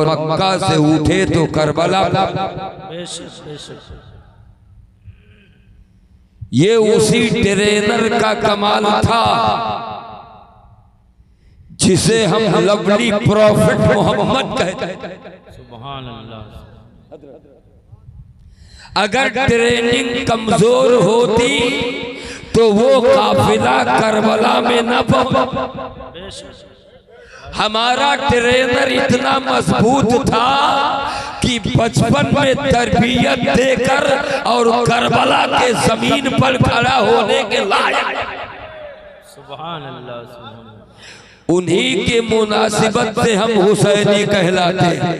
मक्का से उठे तो करबला। ये उसी ट्रेनर का कमाल था जिसे हम लवली प्रॉफिट मोहम्मद कहते हैं। सुभान अल्लाह। अगर ट्रेनिंग कमजोर होती तो वो काफिला करबला में न पहुंचे। हमारा ट्रेनर इतना मजबूत था कि बचपन में तरबियत देकर और करबला के जमीन पर खड़ा होने के लायक। सुभान अल्लाह। उन्हीं के मुनासिबत से हम हुसैनी कहलाते हैं।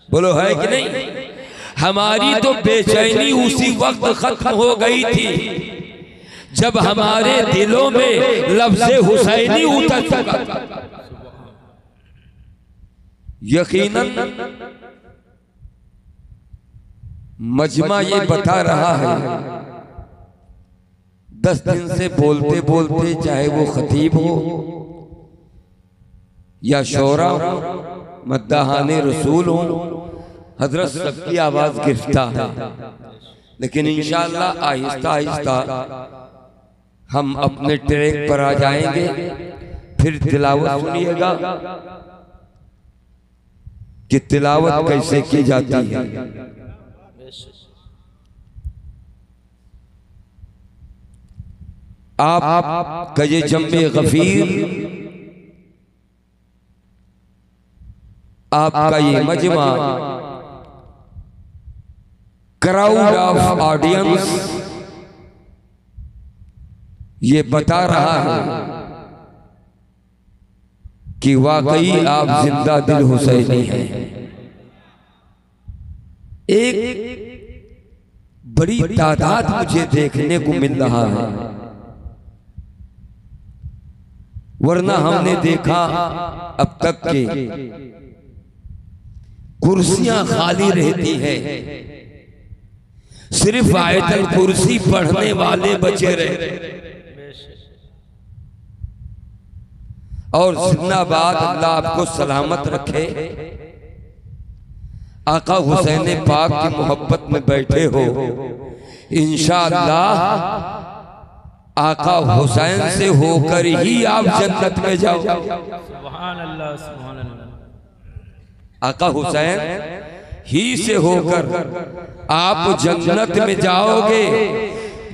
बोलो है कि नहीं? हमारी तो बेचैनी उसी वक्त खत्म हो गई थी जब हमारे दिलों में लफ्ज़े हुसैनी उतर चुका था। यकीनन मजमा ये बता रहा है 10 दिन से बोलते बोलते, चाहे वो खतीब हो या शोरा हो, मद्दाहाने रसूल हो, हजरत सबकी आवाज गिरफ्तार है। लेकिन इंशाअल्लाह आहिस्ता आहिस्ता हम अपने ट्रैक पर आ जाएंगे। फिर तिलावत सुनिएगा कि तिलावत कैसे की जाती है। आप का ये जम्मे गफीर, आपका ये मजमा, क्राउड ऑफ ऑडियंस ये बता रहा है कि वाकई आप जिंदा दिल हुसैनी हैं। एक बड़ी तादाद मुझे देखने को मिल रहा है, वरना हमने देखा अब तक के कुर्सियां खाली रहती है, सिर्फ आयतल कुर्सी पढ़ने वाले बचे रहे। और जिंदाबाद, अल्लाह आपको सलामत रखे। आका हुसैन पाक की मोहब्बत में बैठे हो, इंशाअल्लाह आका हुसैन से होकर ही आप जन्नत में जाओ। सुभान अल्लाह, सुभान अल्लाह। आका हुसैन ही से होकर आप जन्नत में जाओगे।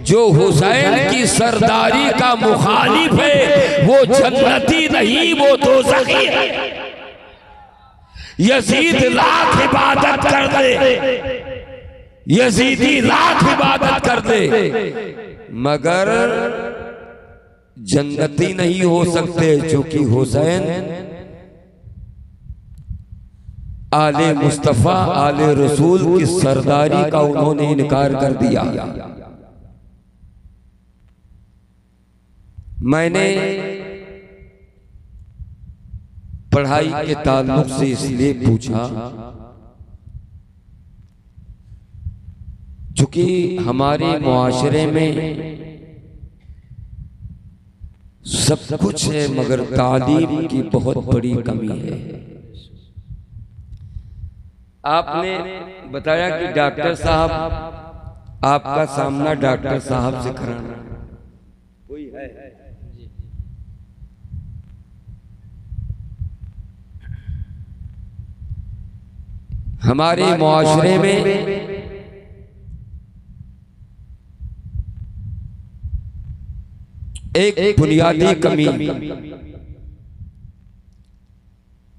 जो हुसैन की सरदारी का मुखालिफ है वो जन्नती नहीं, वो दोज़खी है। यजीद लाख इबादत कर दे, यजीदी लाख इबादत कर दे, मगर जन्नती नहीं हो सकते, क्योंकि हुसैन आले मुस्तफा आले रसूल की सरदारी का उन्होंने इनकार कर दिया। मैंने पढ़ाई के ताल्लुक से इसलिए पूछा क्योंकि हमारे मुआशरे में सब कुछ है मगर तालीम की बहुत बड़ी कमी है। आपने बताया कि डॉक्टर साहब, आपका सामना डॉक्टर साहब से कराना कोई है? हमारे मुआशरे में एक बुनियादी कमी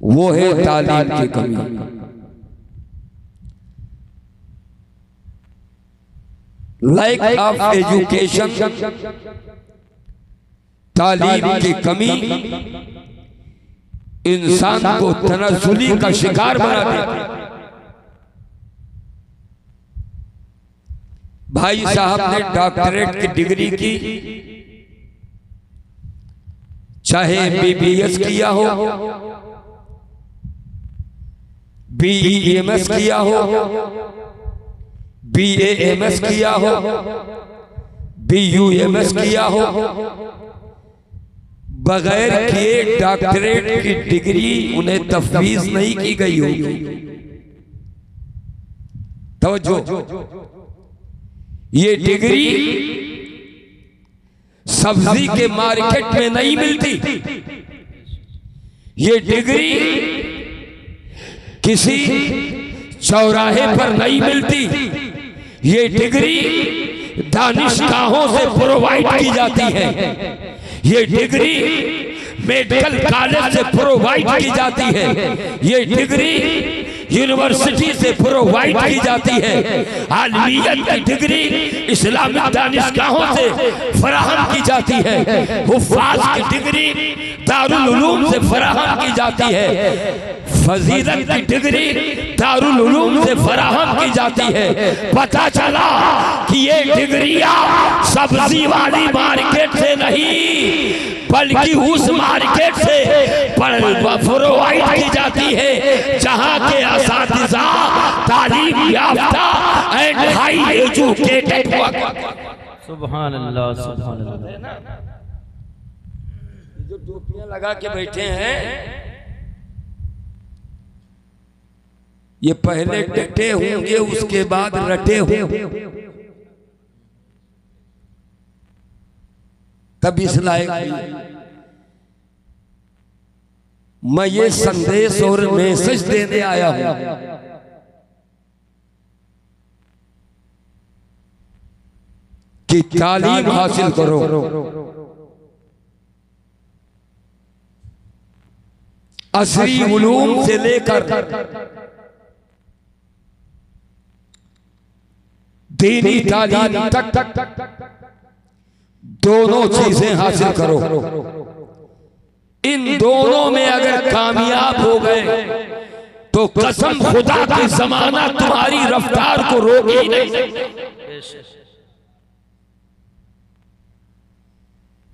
वो है तालीम की कमी। लैक ऑफ एजुकेशन, तालीम की कमी इंसान को तनज़्ज़ुली का शिकार बना देती है। भाई साहब ने डॉक्टरेट की डिग्री की, चाहे BBS किया हो, BEMS किया हो, BAMS किया हो, BUMS किया हो, बगैर किए डॉक्टरेट की डिग्री उन्हें तफवीज नहीं की गई होगी। तवज्जो, ये डिग्री सब्जी के मार्केट में नहीं मिलती। ये डिग्री किसी चौराहे पर नहीं मिलती। ये डिग्री दानिशगाहों से प्रोवाइड की जाती है। ये डिग्री मेडिकल कॉलेज से प्रोवाइड की जाती है। ये डिग्री यूनिवर्सिटी से प्रोवाइड की जाती है। आलिमियत की डिग्री इस्लामिक दानिशगाहों से फराहम की जाती है। हुफ्फाज की डिग्री दारुल उलूम से फराहम की जाती है। फजीलत की डिग्री दारुल उलूम से फराहम की जाती है। पता चला कि ये डिग्रियां सब्जी वाली मार्केट से नहीं बल्कि उस मार्केट से प्रोवाइड की जाती है जहां के असातिज़ा तालीम याफ्ता एंड हाई एजुकेटेड हुआ। सुभान अल्लाह, सुभान अल्लाह। जो टोपियां लगा के बैठे हैं ये पहले डटे होंगे उसके बाद रटे होंगे, तब इस लायक। मैं ये संदेश और मैसेज देने आया हूं कि तालीम हासिल करो। असरी उलूम से लेकर दीनी तालीम तक दोनों चीजें हासिल करो। इन दोनों में अगर कामयाब हो गए तो कसम खुदा की जमाना तुम्हारी रफ्तार को रोक ही नहीं।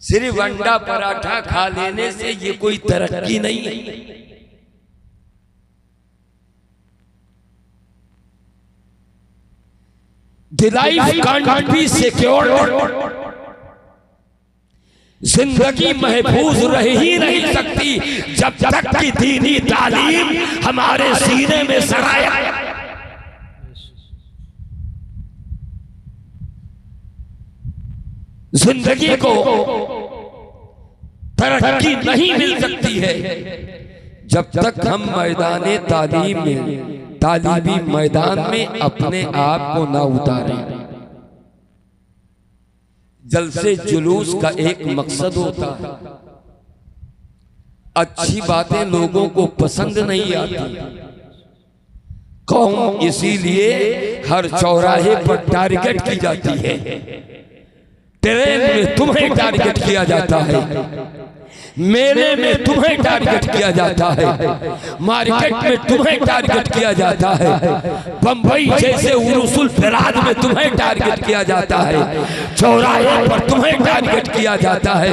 सिर्फ अंडा पराठा खा लेने से ये कोई तरक्की नहीं है। Life can't be secured. जिंदगी महफूज रह ही नहीं सकती जब तक कि दीनी तालीम हमारे सीने में सराया। जिंदगी को तरक्की नहीं मिल सकती है जब तक हम मैदाने तालीम में तालीमी मैदान में अपने आप को ना उतारें। जलसे जुलूस का एक मकसद होता है। अच्छी बातें लोगों को पसंद नहीं आती। कौम इसीलिए हर चौराहे पर टारगेट की जाती है। ट्रेन में तुम्हें टारगेट किया जाता है, मेले में तुम्हें टारगेट किया जाता है, मार्केट में तुम्हें टारगेट किया जाता है, बंबई जैसे उरुसुल फिराद में तुम्हें टारगेट किया जाता है, चौराहे पर तुम्हें टारगेट किया जाता है,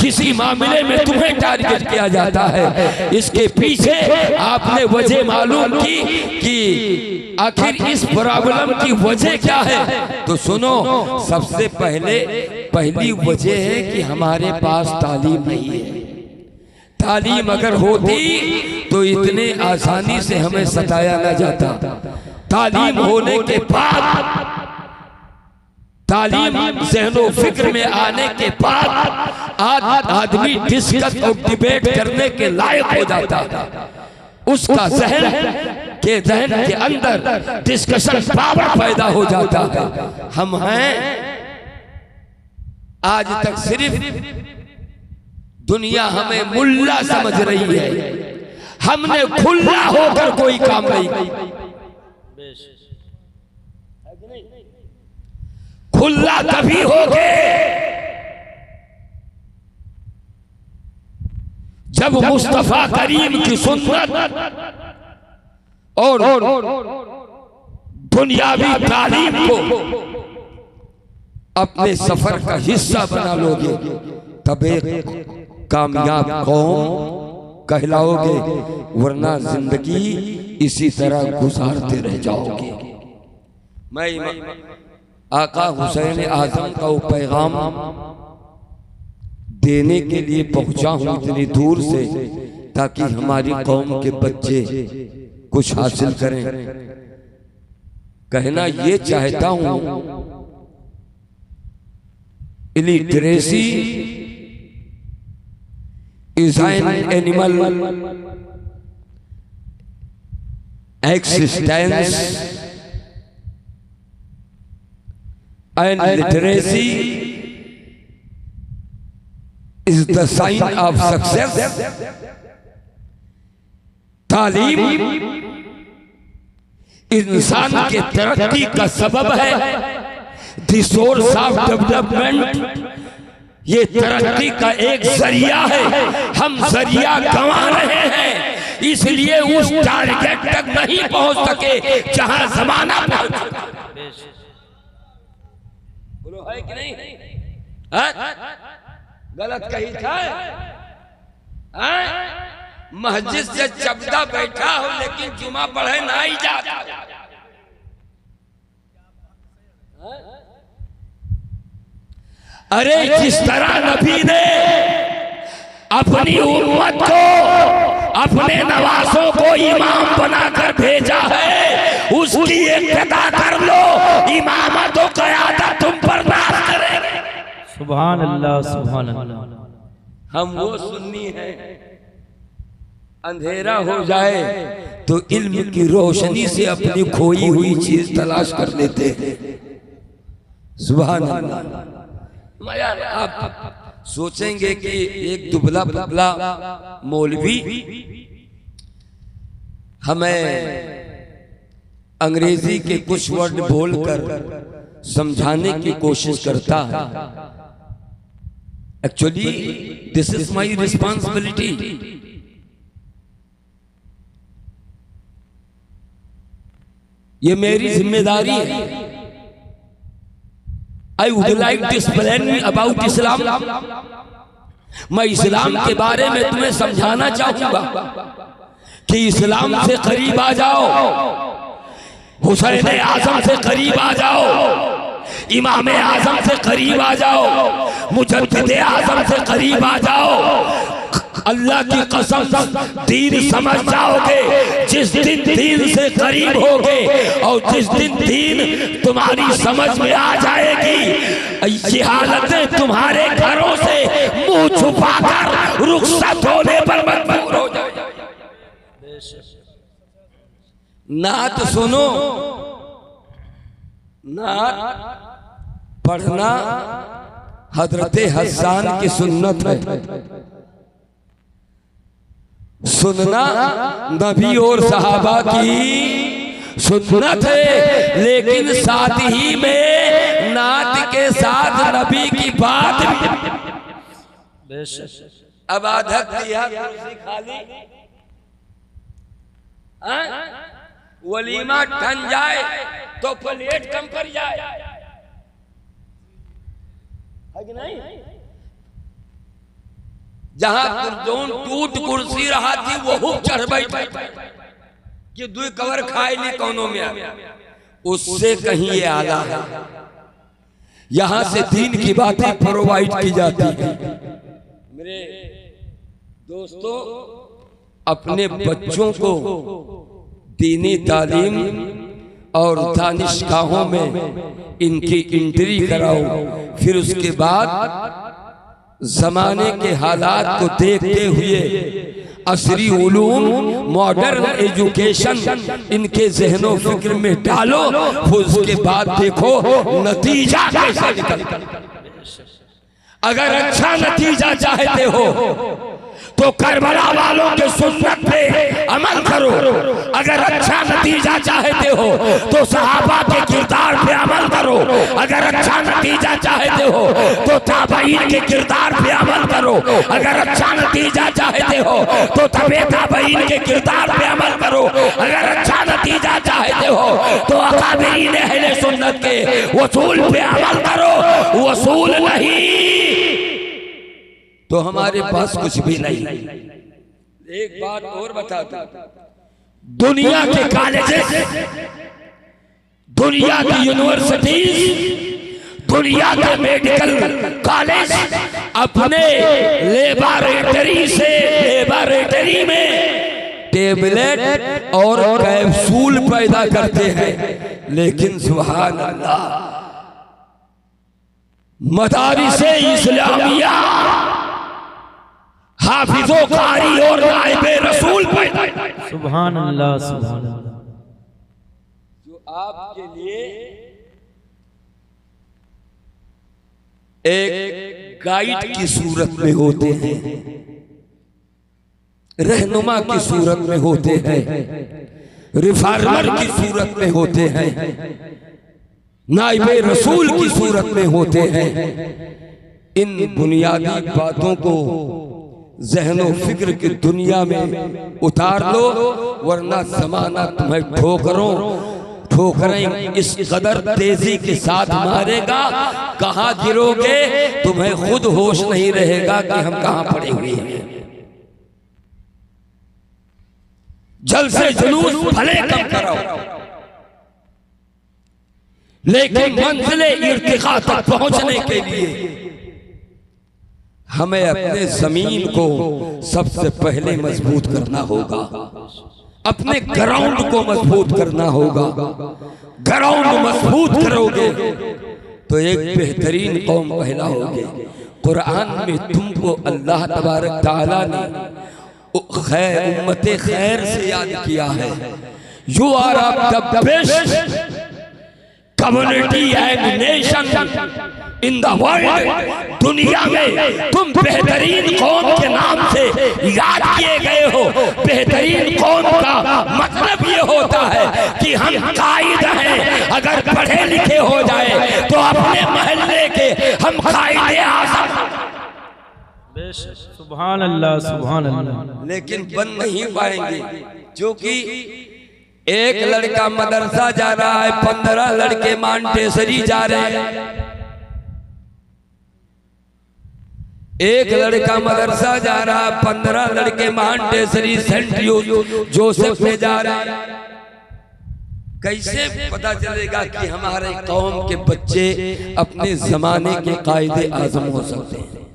किसी मामले में तुम्हें टारगेट किया जाता है। इसके पीछे आपने वजह मालूम की कि आखिर इस प्रॉब्लम की वजह क्या है? तो सुनो, सबसे पहली वजह है कि हमारे पास तालीम नहीं है। तालीम अगर होती तो इतने आसानी से हमें सताया न जाता। तालीम होने के बाद, तालीम ज़हनो फिक्र में आने के बाद आदमी डिस्कस और डिबेट करने के लायक हो जाता। उसका जहन के अंदर डिस्कशन पावर पैदा हो जाता है। हम हैं आज तक सिर्फ दुनिया हमें मुल्ला समझ रही है। हमने खुला होकर कोई काम नहीं किया। खुला तभी होगे जब मुस्तफा करीम की सुन्नत और दुनियावी तालीम को अपने सफर का हिस्सा बना लोगे, तब एक कामयाब कौम कहलाओगे, वरना जिंदगी इसी तरह गुजारते रह जाओगे। मैं आका हुसैन आजम का वो पैगाम देने के लिए पहुंचा हूं इतनी दूर से, ताकि हमारी कौम के बच्चे कुछ हासिल करें। कहना ये चाहता हूं, illiteracy is an animal existence and literacy is the sign of success। तालीम इंसान के तरक्की का सबब है, द सोर्स ऑफ डेवलपमेंट। ये तरक्की का एक जरिया है, हम जरिया गंवा रहे हैं, इसलिए उस टारगेट तक नहीं पहुंच सके जहां जमाना पहुंच चुका। बोलो है कि नहीं? गलत कही था? मस्जिद से चबदा बैठा हो लेकिन जुमा पढ़े ना ही जाता। अरे जिस तरह नबी ने अपनी उम्मत को, अपने नवासों को इमाम बनाकर भेजा है, उसकी इक्तदा कर लो, इमामत और क़यादत तुम बर्दाश्त करेंगे। सुभान अल्लाह, सुभान अल्लाह। हम वो सुन्नी है, अंधेरा हो जाए तो इल्म की रोशनी से अपनी खोई हुई चीज तलाश कर लेते हैं। सुभान अल्लाह। आप सोचेंगे कि एक दुबला पतला मौलवी हमें अंग्रेजी के कुछ वर्ड बोलकर समझाने की कोशिश करता है। Actually this is my responsibility. ये मेरी जिम्मेदारी है। I would like to explain about Islam. मैं इस्लाम के बारे में तुम्हें समझाना चाहूंगा कि इस्लाम से करीब आ जाओ, हुसैन आजम से करीब आ जाओ, इमाम आजम से करीब आ जाओ, मुजद्दिद आजम से करीब आ जाओ। अल्लाह की कसम दीन समझ जाओगे। जिस दिन दीन से करीब होगे और जिस दिन दीन तुम्हारी समझ में आ जाएगी, ये हालतें तुम्हारे घरों से मुंह छुपाकर रुखसत होने पर मजबूर हो जाएगी। नात सुनो, नात पढ़ना हजरत हसन की सुन्नत है, सुनना नबी और सहाबा की सुन्नत है, लेकिन साथ ही में नात के साथ नबी की बात भी। अब आदत दिया कुर्सी खाली, वलीमा ठन जाए तो प्लेट कम कर जाए, है कि नहीं? जहां जोन टूट कुर्सी रहा थी वो चढ़ बैठे कि दो कवर खाए नहीं कोनो में, उससे कहीं ये आला है। यहां से दीन की बातें प्रोवाइड की जाती है। मेरे दोस्तों, अपने बच्चों को दीनी तालीम और दानिशगाहों में इनकी एंट्री कराओ, फिर उसके बाद जमाने के हालात को देखते हुए असरी उलूम, मॉडर्न एजुकेशन इनके जहनों फिक्र में डालो, फिर उसके बाद देखो नतीजा कैसा निकलता। अगर अच्छा नतीजा चाहते हो तो करबला वालों के सुन्नत पे अमल करो। अगर अच्छा नतीजा चाहते हो तो सहाबा के किरदार पे अमल करो। अगर अच्छा नतीजा चाहते हो तो ताबईन के किरदार पे अमल करो। अगर अच्छा नतीजा चाहते हो तो तबे ताबईन के किरदार पे अमल करो। अगर अच्छा नतीजा चाहते हो तो अकाबिरीन अहले सुन्नत के वसूल पे अमल करो। वसूल नहीं तो हमारे पास कुछ भी नहीं। एक बात और बता दूं, दुनिया के कॉलेजेस, दुनिया की यूनिवर्सिटीज, दुनिया के मेडिकल कॉलेज अपने लेबोरेटरी में टेबलेट और कैप्सूल पैदा करते हैं, लेकिन सुभान अल्लाह मदारिसे इस्लामिया हाफिजो कारी और नाइबे रसूल पैदा, सुभान अल्लाह सुभान अल्लाह, जो आपके लिए एक गाइड की सूरत में होते हैं, रहनुमा की सूरत में होते हैं, रिफॉर्मर की सूरत में होते हैं, नाइबे रसूल की सूरत में होते हैं। इन बुनियादी बातों को ज़हन व फिक्र की दुनिया में उतार लो, वरना ज़माना तुम्हें ठोकरें इस कदर तेजी के साथ मारेगा, कहाँ गिरोगे तुम्हें खुद होश नहीं रहेगा कि हम कहाँ पड़े हुए हैं। जल से जुलूस भले कम करो, लेकिन मंजिले इर्तिका तक पहुंचने के लिए हमें अपने जमीन को सबसे पहले मजबूत करना होगा, अपने ग्राउंड को मजबूत करना होगा। ग्राउंड मजबूत करोगे तो एक बेहतरीन कौम कहलाओगे। कुरान में तुमको अल्लाह तबारक ताला ने उम्मते खैर से याद किया है। You are the best community and nation in the world. दुनिया में तुम बेहतरीन कौम के नाम से याद किए गए हो। बेहतरीन कौम का मतलब ये होता है कि हम कायद हैं। अगर पढ़े लिखे हो जाए तो अपने मोहल्ले के हम कायदे आज़म, सुभान अल्लाह सुभान अल्लाह, लेकिन बन नहीं पाएंगे। जो कि एक लड़का मदरसा जा रहा है, 15 लड़के मांटेसरी जा रहे हैं। एक लड़का मदरसा जा रहा है, 15 लड़के मांटेसरी सेंट जोसेफ में जा रहे हैं। कैसे पता चलेगा कि हमारे कौम के बच्चे अपने जमाने के कायदे आजम हो सकते हैं?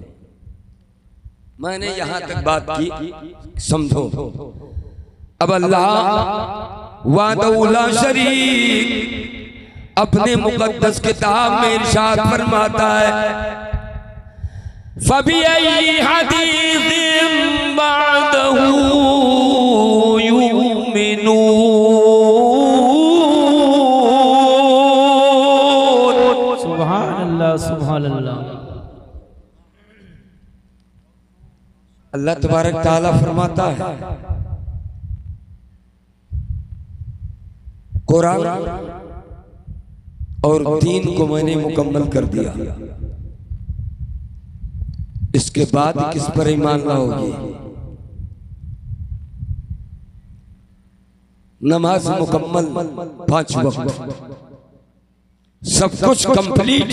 मैंने यहां तक बात की, समझो। अब अल्लाह वादउला शरीक अपने मुकद्दस किताब में इरशाद फरमाता है, फबिअय्यि हदीसिम बअदहु युमिनून। सुभान अल्लाह सुभान अल्लाह। अल्लाह तबारक ताला फरमाता है, कुरान और दीन को मैंने मुकम्मल कर दिया, इसके बाद किस पर ईमान लाओगे? नमाज मुकम्मल 5 वक्त, सब कुछ कंप्लीट।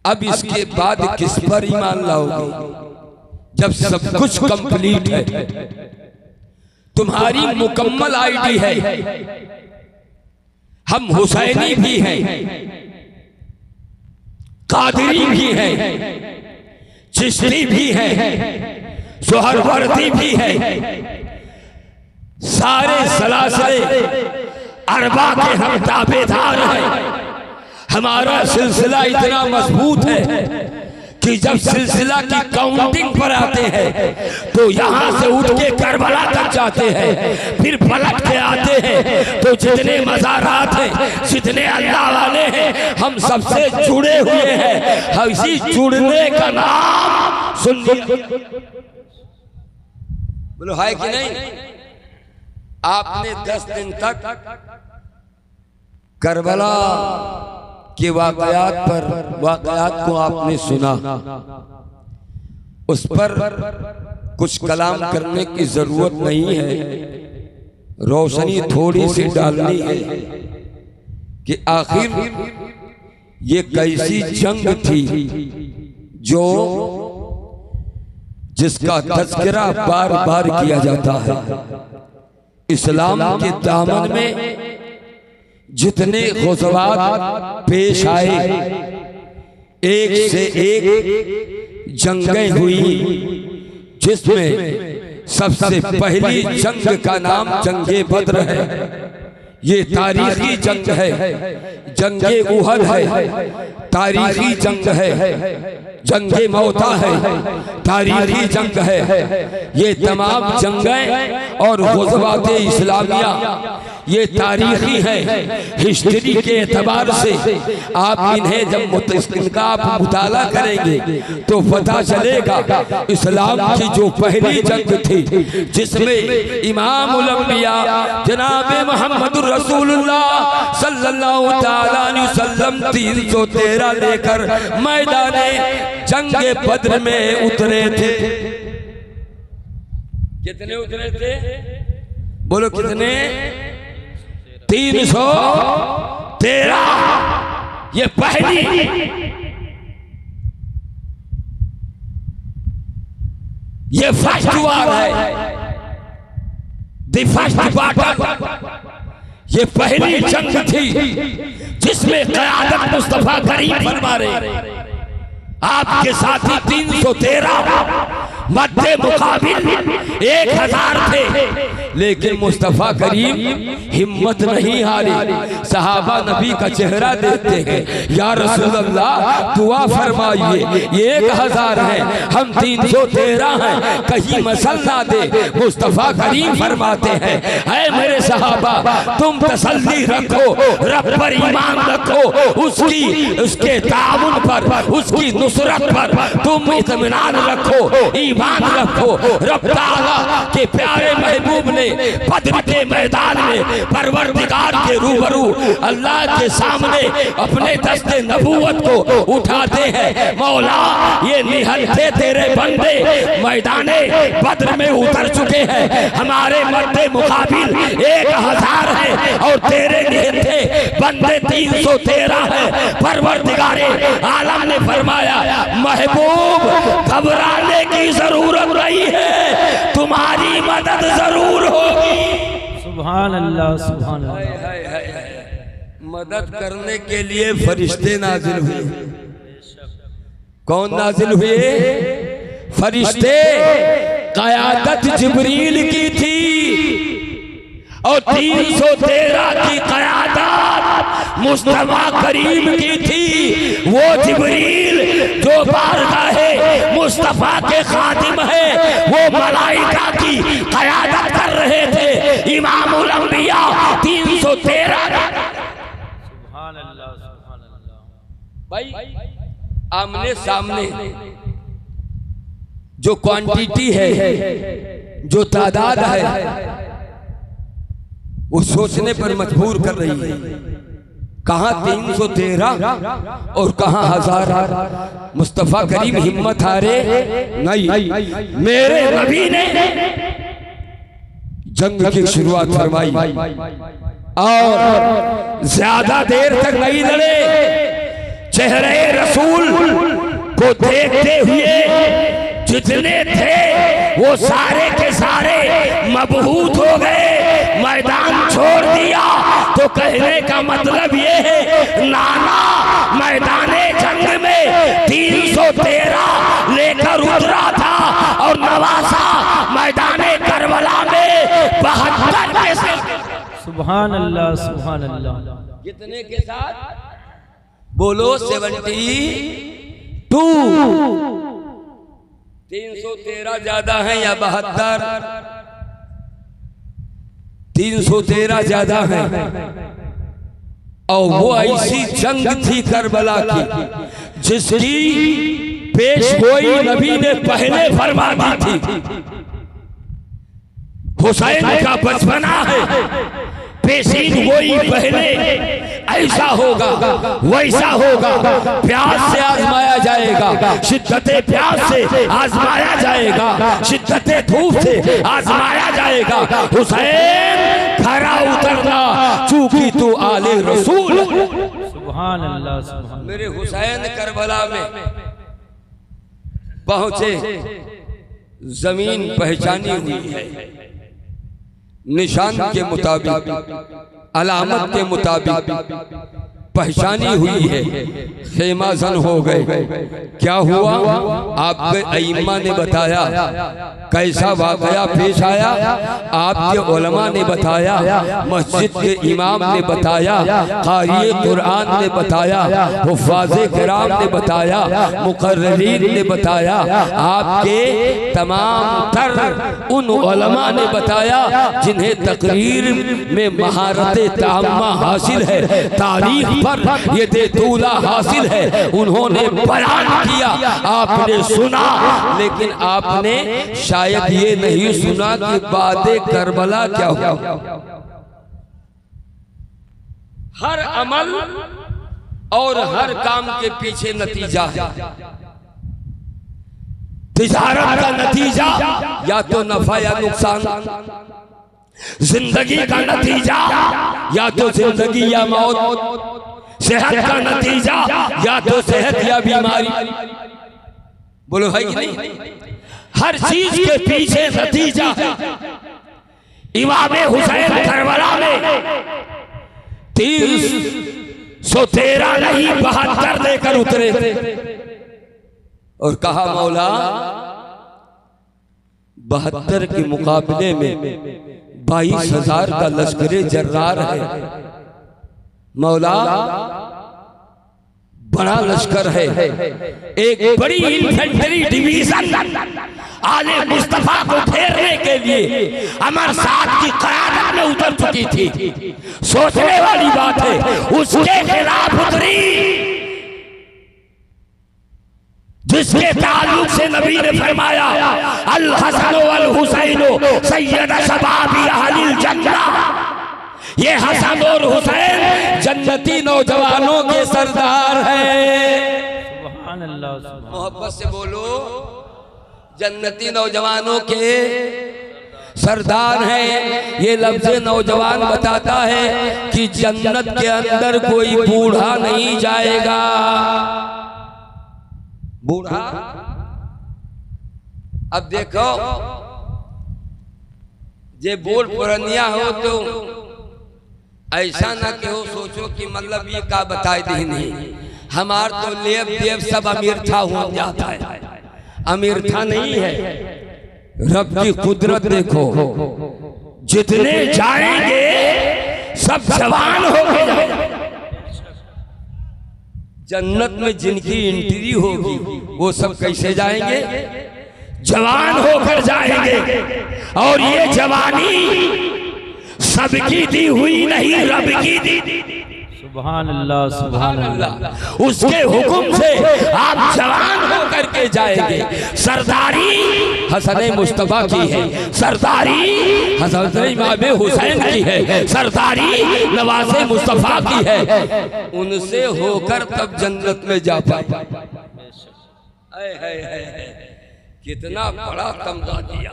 अब इसके बाद किस पर ईमान लाओगे? जब सब कुछ कंप्लीट है, तुम्हारी मुकम्मल आईडी है, हम हुसैनी भी हैं, कादरी भी हैं, चिश्ती भी हैं, सोहरवर्दी भी हैं, सारे सलासिले अरबा के हम ताबेदार हैं। हमारा सिलसिला इतना मजबूत है कि जब सिलसिला की काउंटिंग पर आते हैं तो यहां से उठ के करबला तक जाते हैं, फिर पलट के आते हैं तो जितने मज़ारात हैं, जितने अल्लाह वाले हैं, हम सबसे जुड़े हुए हैं। इसी जुड़ने का नाम सुन्नी। बोलो है कि नहीं? आपने 10 दिन तक करबला के वाक़यात को आपने सुना, उस पर कुछ कलाम करने की जरूरत नहीं है। रोशनी थोड़ी सी डालनी है कि आखिर ये कैसी जंग थी जो जिसका तज़किरा बार बार किया जाता है। इस्लाम के दामन में जितने ग़ज़वात पेश आए, एक से एक जंगें हुई, जिसमें सबसे पहली जंग का नाम जंगे बद्र है। ये तारीखी जंग है। जंगे उहद है, तारीखी जंग है। जंगे मौता है, तारीखी जंग है। ये तमाम जंगें और ग़ज़वात इस्लामिया ये तारीखी है। हिस्ट्री के एतबार से आप इन्हें जब इनका आप मुताला करेंगे तो पता चलेगा इस्लाम की जो पहली जंग थी, जिसमें इमामुल अंबिया जनाब मोहम्मदुर रसूलुल्लाह सल्लल्लाहु तआला अलैहि वसल्लम 313 लेकर मैदाने जंगे बद्र में उतरे थे। कितने उतरे थे? बोलो कितने? 313। ये पहली ये फर्स्ट वार है, द फर्स्ट बाटल। ये पहली जंग थी जिसमें क़यादत मुस्तफा करीम फरमा रहे। आपके साथी 313 मध्य मुकाबिल 1000 थे, लेकिन मुस्तफा करीम हिम्मत नहीं हारी। सहाबा नबी का चेहरा देखते हैं, या रसूल अल्लाह दुआ फरमाइए, 1000 है, हम 313 हैं, कहीं मसल ना दे। मुस्तफा करीम फरमाते हैं, ऐ मेरे सहाबा तुम तसल्ली रखो, रब पर ईमान रखो, उसके ताउन पर, उसकी नुसरत पर तुम इत्मीनान रखो, ईमान रखो। रब ताला के प्यारे महबूब ने बद्र के मैदान में परवरदिगार के रूबरू अल्लाह के सामने अपने दस्ते नबूवत को उठाते हैं। मौला ये निहत्थे तेरे बंदे मैदाने बद्र में उतर चुके हैं, हमारे मर्दे मुकाबिल 1000 है और तेरे निहत्थे बंदे 313 है। परवरदिगारे आलम ने फरमाया, महबूब घबराने की जरूरत नहीं है, तुम्हारी मदद जरूर होगी। सुभान अल्लाह, सुभान अल्लाह। मदद करने के लिए फरिश्ते नाजिल हुए। कौन नाजिल हुए? फरिश्ते। क़यादत जिब्रील की थी और 313 की क़यादत मुस्तफा करीम की थी। वो जिब्रील जो बारगाहे मुस्तफा के खादिम है, वो मलाइका की क़यादत कर रहे थे। इमामुल अंबिया 313। सुभान अल्लाह, सुभान अल्लाह। भाई आमने सामने जो क्वांटिटी है, जो तादाद है, वो सोचने पर मजबूर कर रही है। कहाँ 313 और कहाँ 1000। मुस्तफा करीम हिम्मत हारे नहीं। मेरे नबी ने जंग की शुरुआत फरमाई और ज्यादा देर तक नहीं लड़े। चेहरे रसूल को देखते हुए जितने थे वो सारे के सारे मबहूत हो गए, मैदान छोड़ दिया। तो कहने का मतलब ये है, नाना मैदाने जंग में 313 लेकर उतरा था और नवासा मैदाने करबला में 72 के साथ। सुभान अल्लाह, सुभान अल्लाह। कितने के साथ? बोलो 72। 313 ज्यादा है या 72? 313 ज्यादा है। और वो ऐसी जंग थी करबला की जिसकी पेशगोई नबी ने पहले फरमा दी थी। हुसैन का बचपना है, पेशीन गोई पहले ऐसा होगा वैसा होगा। प्यास से आजमाया जाएगा, शिद्दते प्यास से आजमाया जाएगा, शिद्दते धूप से आजमाया जाएगा। हुसैन खरा उतरना चूंकि तू आले रसूल। सुभान अल्लाह, सुभान। मेरे हुसैन करबला में पहुंचे, जमीन पहचानी हुई है, निशान के मुताबिक, अलामत के मुताबिक पहचानी हुई है, खेमाजन हो गए। क्या हुआ? आपके अइम्मा ने बताया, कैसा वाकया पेश आया? आपके उलमा ने बताया, मस्जिद के इमाम ने बताया, कारी कुरान ने बताया, हुफ़ाज़े किराम ने बताया, मुक़र्रिरीन ने बताया, आपके तमाम तर उन उलमा ने बताया जिन्हें तकरीर में महारत ताम्मा हासिल है, तारीख पर ये देतूला हासिल है, उन्होंने बयान किया, आपने सुना। लेकिन आपने शायद ये नहीं सुना कि बादे करबला क्या हुआ। हर अमल और हर काम के पीछे नतीजा है। तिजारत का नतीजा या तो नफा या नुकसान, जिंदगी का नतीजा या तो जिंदगी या मौत, सेहत का नतीजा या तो सेहत या बीमारी। बोलो है कि नहीं? हर चीज के पीछे नतीजा है। इमाम हुसैन करबला में 313 नहीं 72 लेकर उतरे थे और कहा मौला 72 के मुकाबले में 22,000 का लश्करे जर्रार है। मौला बड़ा लश्कर है, एक बड़ी इन्फेंट्री डिवीजन आले मुस्तफा को फेरने के लिए अमर साहब की क़यादत में उतर चुकी थी। सोचने वाली बात है, उसके खिलाफ उतरी जिसके ताल्लुक से नबी ने फरमाया अल हसन वल हुसैन सैयद शबाबी अहलिल जन्नह। ये हसन और हुसैन जन्नती नौजवानों के सरदार हैं। सुभान अल्लाह, मोहब्बत से बोलो, जन्नती नौजवानों के सरदार हैं। ये लफ्ज़ नौजवान बताता है कि जन्नत के अंदर कोई बूढ़ा नहीं जाएगा। बूढ़ा अब देखो, जे बोल पुरनिया हो तो ऐसा ना कि हो सोचो कि मतलब ये का बताए दी नहीं। हमार तो लेब देव सब अमीर था हो जाता है, अमीर था नहीं है। रब की कुदरत देखो, जितने जाएंगे सब जवान हो गए। जन्नत में जिनकी एंट्री होगी वो सब कैसे जाएंगे? जवान होकर जाएंगे। और ये जवानी सबकी दी हुई नहीं, रब की दी। सुभान अल्लाह, सुभान अल्लाह। उसके हुक्म से आप जवान होकर के जाएंगे। सरदारी हसन मुस्तफा की है, सरदारी हजरत इमाम हुसैन की है, सरदारी नवाज़े मुस्तफा की है। उनसे होकर तब जन्नत में जा पाए। कितना बड़ा तमगा दिया,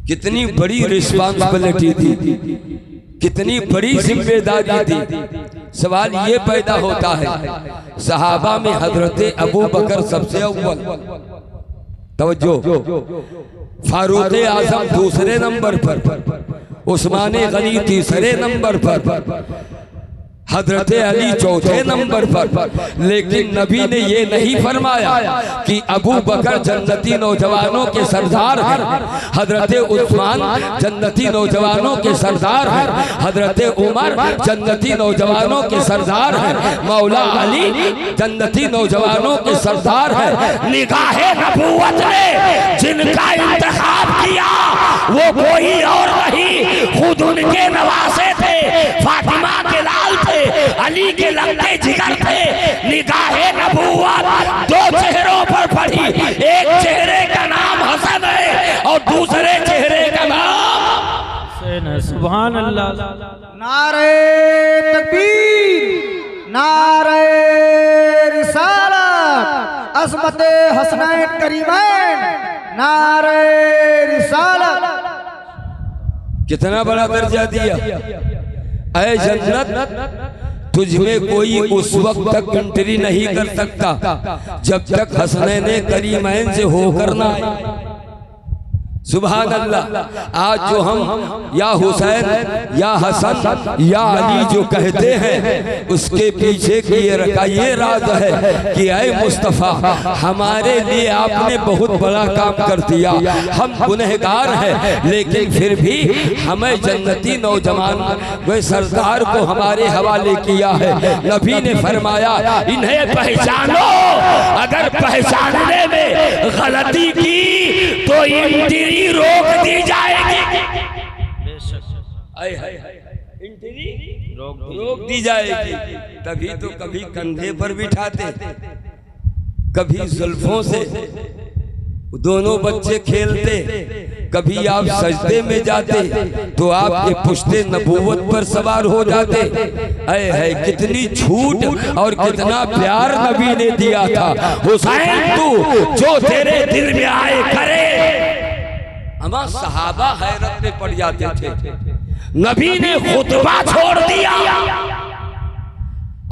कितनी बड़ी रिस्पांसिबिलिटी थी, कितनी बड़ी जिम्मेदारी थी। सवाल ये पैदा होता है, सहाबा में हजरत अबू बकर सबसे अव्वल, तवज्जो, फारूक आजम दूसरे नंबर पर, उस्मान गनी तीसरे नंबर पर, हजरत अली चौथे नंबर पर। लेकिन नबी ने ये नहीं फरमाया कि अबू बकर जन्नती नौजवानों के सरदार हैं, हजरत उस्मान जन्नती नौजवानों के सरदार हैं, हजरत उमर जन्नती नौजवानों के सरदार हैं, मौला अली जन्नती नौजवानों के सरदार हैं। निगाहे नबूवत ने जिनका इंतखाब किया वो कोई और नहीं, खुद उनके नवासे थे, फातिमा के लाल थे, अली के लंबे जिगर थे। निगाहे नबूवत दो चेहरों पर पड़ी, एक चेहरे का नाम हसन है और दूसरे चेहरे का नाम हुसैन। सुभान अल्लाह। नारे तकबीर, नारे रिसालत, अज़मते हसनैन करीमैन, नारे रिसालत। कितना बड़ा दर्जा दिया। ऐ जन्नत, तुझमें कोई उस वक्त तक एंट्री नहीं कर सकता जब तक हसनैन करीमैन से होकर ना आए। सुभान अल्लाह। आज जो हम या हुसैन या हसन या अली जो कहते हैं, उसके पीछे की ये राज है कि ऐ मुस्तफ़ा, हमारे लिए आपने बहुत बड़ा काम कर दिया। हम गुनहगार हैं, लेकिन फिर भी हमें जन्नती नौजवान वे सरदार को हमारे हवाले किया है। नबी ने फरमाया, इन्हें पहचानो, अगर पहचानने में गलती की तो इंट्री रोक दी जाएगी। इंट्री रोक दी जाएगी। तभी तो कभी कंधे पर बिठाते, कभी जुल्फों से दोनों बच्चे खेलते, कभी आप सजदे में जाते तो आपके पुश्ते नबूवत पर सवार हो जाते। है कितनी छूट और कितना प्यार नबी ने दिया था। हुसैन तू जो तेरे दिल में आए करे। हमारे सहाबा हैरत में पड़ जाते थे। नबी ने खुतबा छोड़ दिया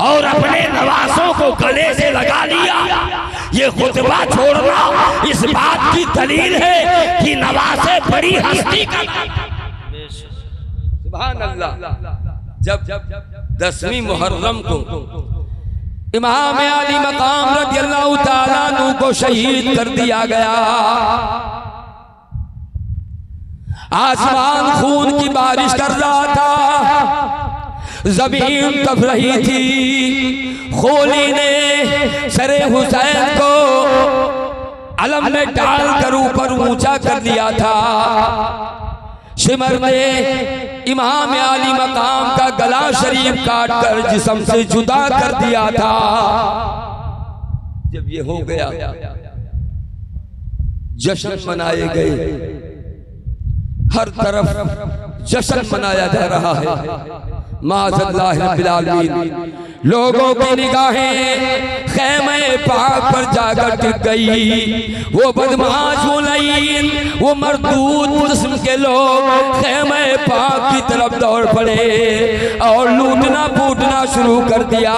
और अपने नवासों को गले से लगा लिया। ये खुतबा छोड़ना इस बात की दलील है कि नवासे बड़ी हस्ती का। सुभान अल्लाह। जब 10वीं मुहर्रम को इमाम अली मकाम रज़ियल्लाहु ताला अन्हु को शहीद कर दिया गया, आसमान खून की बारिश कर रहा था, जमीन तप रही थी। खोली ने सरे हुसैन को अलम में डालकर ऊपर ऊंचा कर दिया था। शिमर ने इमाम आली मकाम का गला शरीफ काट कर जिस्म से जुदा कर दिया था। जब ये हो गया, जश्न मनाए गए, हर तरफ जश्न मनाया जा रहा है। माज़अल्लाह रब्बिल आलमीन। लोगों की निगाहें ख़ैमे पाक पर जाकर टिक गई। वो बदमाश मुलईन, वो मरदूद किस्म के लोग ख़ैमे पाक की तरफ दौड़ पड़े और लूटना फूटना शुरू कर दिया।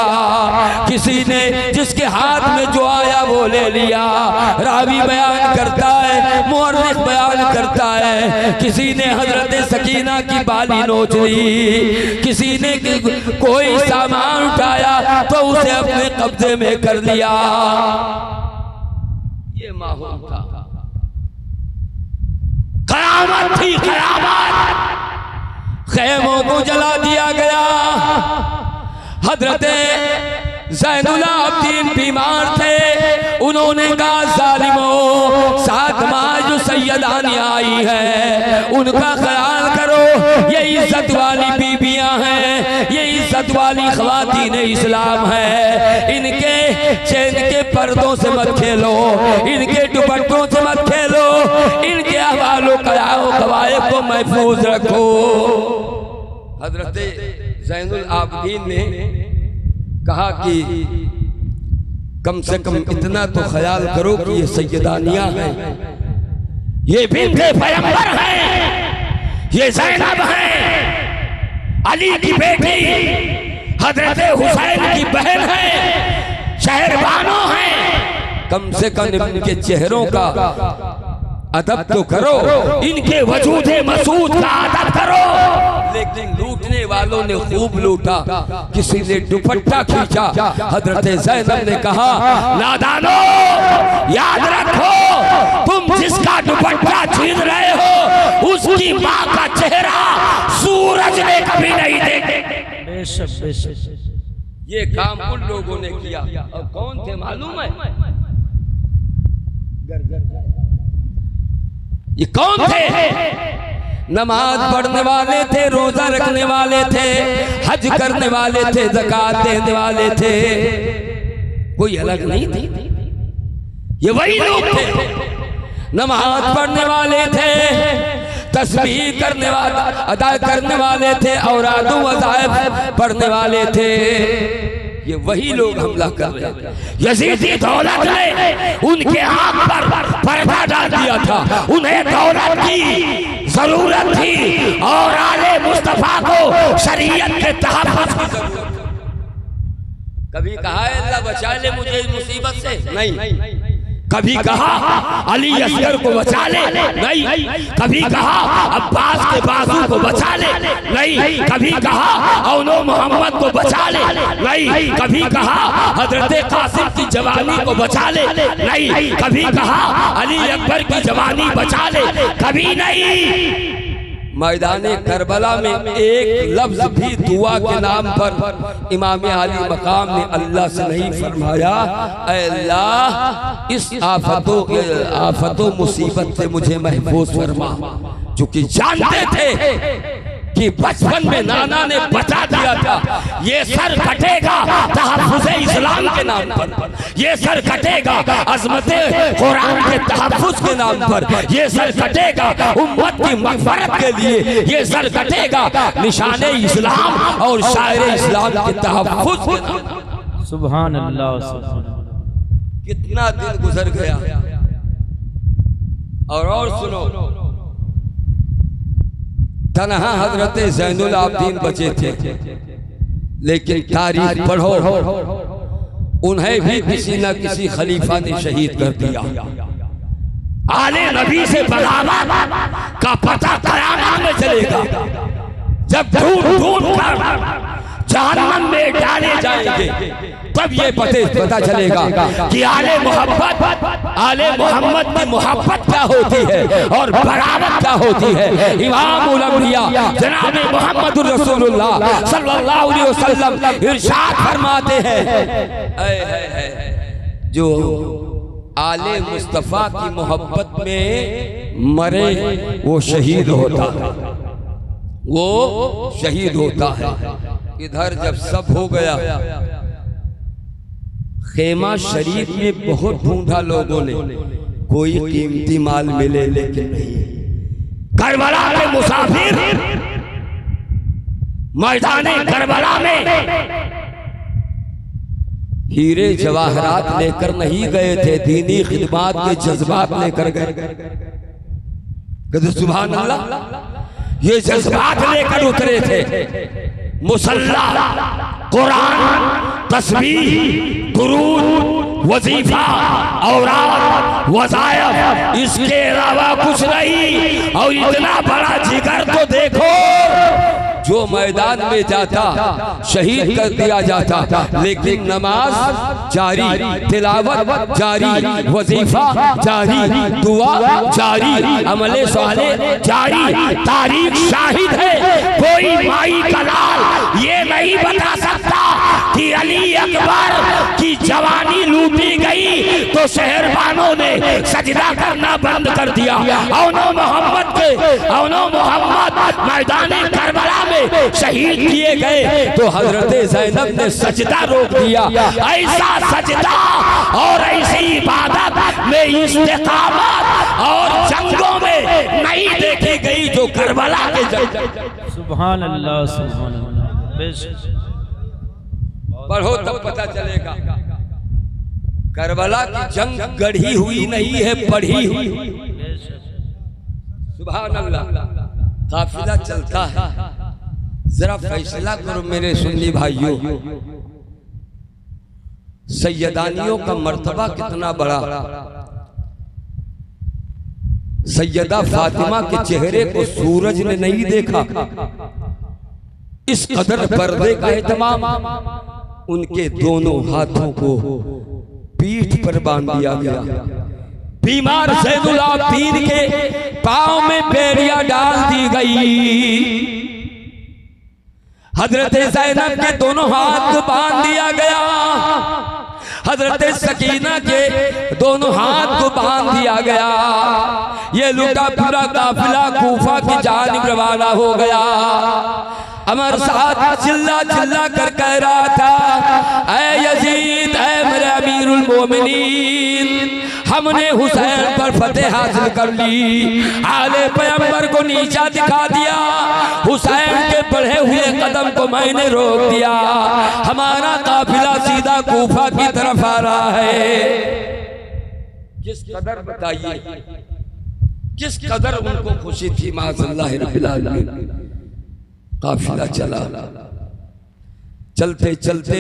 किसी ने जिसके हाथ में जो आया वो ले लिया। रावी बयान करता है, मुअर्रिख बयान करता है, किसी ने हजरत सकीना की बाली नोच ली, किसी ने कोई सामान उठाया तो उसे अपने कब्जे में कर लिया। ये माहौल था, क़यामत थी, क़यामत। ख़ैमों को जला दिया गया। हजरत ज़ैनुल आबिदीन बीमार थे, उन्होंने कहा जालिमों, 7 माह जो सैयदानी आई है उनका ख्याल करो। ये इज्जत वाली बीबियां हैं, ये इज्जत वाली ख़वातीन इस्लाम है। इनके चैन के पर्दों से मत खेलो, इनके दुपट्टों से मत खेलो, इनके हवालों कवायद को महफूज रखो। हजरत ज़ैनुल आबिदीन ने कहा कि कम से कम इतना तो ख्याल करो कि ये सैयदानियां हैं, ये बिन्ते पैगंबर हैं, ये ज़ैनब हैं, अली की बेटी, हजरत हुसैन की बहन है, शहरबानो हैं। कम से कम इनके चेहरों का अदब तो करो, इनके वजूदे मसूद का अदब करो। लेकिन लूटने वालों ने खूब लूटा। किसी ने दुपट्टा खींचा, हजरत ज़ैनब ने कहा, नादानो याद रखो, तुम जिसका दुपट्टा छीन रहे हो उसकी माँ का चेहरा सूरज ने कभी नहीं देखा। ये काम उन लोगों ने किया। और कौन थे मालूम है? ये कौन थे? नमाज पढ़ने वाले थे, रोजा रखने वाले थे, हज करने वाले थे, ज़कात देने वाले थे, कोई अलग नहीं थे। ये वही लोग थे, नमाज पढ़ने वाले थे, तस्बीह करने वाले, अदा करने वाले थे, औरादों वज़ाइफ पढ़ने वाले थे। ये वही लोग हमला कर रहे हैं। यजीदी दौलत ने उनके आंख पर पर्दा डाल दिया था। उन्हें दौलत की जरूरत थी और आले मुस्तफा को शरीयत के तहफ़्फ़ुज़ की जरूरत। कभी कहा है अल्लाह बचा ले मुझे इस मुसीबत से? नहीं। कभी कहा अली असगर को बचा ले, नहीं। कभी कहा अब्बास के बाजू को बचा ले, नहीं। कभी कहा औनो मोहम्मद को बचा ले, नहीं। कभी कहा हजरत कासिम की जवानी को बचा ले, नहीं। कभी कहा अली अकबर की जवानी बचा ले, कभी नहीं। मैदान करबला में एक लफ्ज भी दुआ के नाम पर इमाम आली मकाम ने अल्लाह से नहीं फरमाया, ऐ अल्लाह इस आफतों मुसीबत से मुझे महफूज फरमा। चूंकि जानते थे कि बचपन में नाना ने बता दिया था ये सर कटेगा तहफ्फुज़े इस्लाम के नाम पर, ये सर कटेगा अज़मते कुरान के तहफ्फुज़ के नाम पर, ये सर कटेगा उम्मत की मग़फ़िरत के लिए, ये सर कटेगा निशाने इस्लाम और शायर इस्लाम के तहफ्फुज़ के नाम पर। सुभान अल्लाह, सुभान अल्लाह। कितना दिन गुजर गया। और सुनो, तनहा हजरत ज़ैनुल आबिदीन बचे थे, लेकिन तारीख पढ़ो उन्हें भी किसी न किसी खलीफा ने शहीद कर दिया। आले नबी से बगावत का पता क़यामत में चलेगा, जब ढूंढ ढूंढ कर जहन्नम में डाले जाएंगे, तब ये पता चलेगा कि आले मोहम्मद की मोहब्बत क्या होती है और बगावत क्या होती है। इमामुल अंबिया जनाब मुहम्मदुर रसूलुल्लाह सल्लल्लाहु अलैहि वसल्लम इरशाद फरमाते हैं, जो आले मुस्तफा की मोहब्बत में मरे वो शहीद होता है, वो शहीद होता है। इधर जब सब हो गया, खेमा शरीफ में बहुत ढूंढा लोगों ने, कोई कीमती माल मिले लेकिन नहीं। करबला के मुसाफिर मैदाने करबला में हीरे जवाहरात लेकर नहीं गए थे, दीनी खिदमत के जज्बात लेकर गए। सुभान अल्लाह, ये जज्बात लेकर उतरे थे। मुसल्ला, कुरान, तस्बीह, दुरूद, वजीफा, औरात, वज़ाइफ, इसके अलावा कुछ नहीं। और इतना बड़ा जिगर तो देखो, जो मैदान में जाता शहीद कर दिया जाता, लेकिन नमाज जारी, तिलावत जारी, वजीफा जारी, दुआ जारी, अमले साले जारी। तारीख शाहिद है, कोई माई का लाल ये नहीं बता सकता कि अली अकबर की जवानी लूटी गई तो शहरबानों ने सजदा करना बंद कर दिया। औनो मोहम्मद मैदान करबला में शहीद किए गए तो हजरत ज़ैनब ने सजदा रोक दिया। ऐसा सजदा और ऐसी इबादत में इस्तिकामत और जंगों में नहीं देखी गई जो करबला के जंग। सुभान अल्लाह, सुभान अल्लाह। पढ़ो तब पता चलेगा, करबला की जंग गढ़ी हुई नहीं है, पढ़ी हुई। सुभान अल्लाह। काफिला चलता है, जरा फैसला करो मेरे सुन्नी भाइयों, सैयदानियों का मर्तबा कितना बड़ा। सैयदा फातिमा के चेहरे को सूरज ने नहीं देखा, इस कदर पर्दे का एहतमाम। उनके दोनों हाथों को पीठ पर बांध दिया गया। बीमार ज़ैनुल आबिदीन के पांव में बेड़ियां डाल दी गई। हजरत ज़ैनब के दोनों हाथ बांध दिया गया। हजरत सकीना के दोनों हाथ को बांध दिया गया। ये लुटा पूरा काफिला कूफा की जानिब रवाना हो गया। अमर साथ चिल्ला चिल्ला कर कह रहा था, ऐ यजीद, ऐ मेरे अमीरुल मोमिनीन, हमने हुसैन पर फतेह हासिल कर ली। आले पैगंबर को नीचा दिखा दिया, हुसैन के बढ़े हुए कदम को मैंने रोक दिया। हमारा काफिला सीधा कूफा की तरफ आ रहा है। किस कदर बताइए, किस कदर उनको खुशी थी। माज़अल्लाह रब्बिल आलमीन। काफिला चला, चलते चलते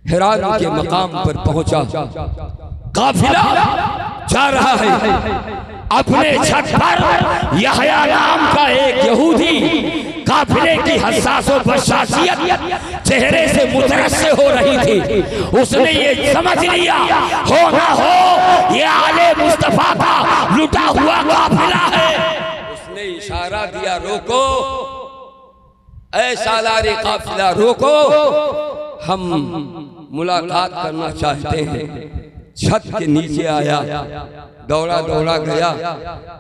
हिरा के मकाम पर पहुंचा। काफिला जा रहा है। अपने छत पर यहया नाम का एक यहूदी काफिले की हसास व बशाशियत चेहरे से मुतरस्से हो रही थी। उसने ये समझ लिया हो ना हो ये आले मुस्तफा का लुटा हुआ काफिला है। उसने इशारा दिया, रोको ऐ सालारे काफिला, रोको, हम मुलाकात करना चाहते हैं। छत के नीचे आया, दौड़ा दौड़ा गया,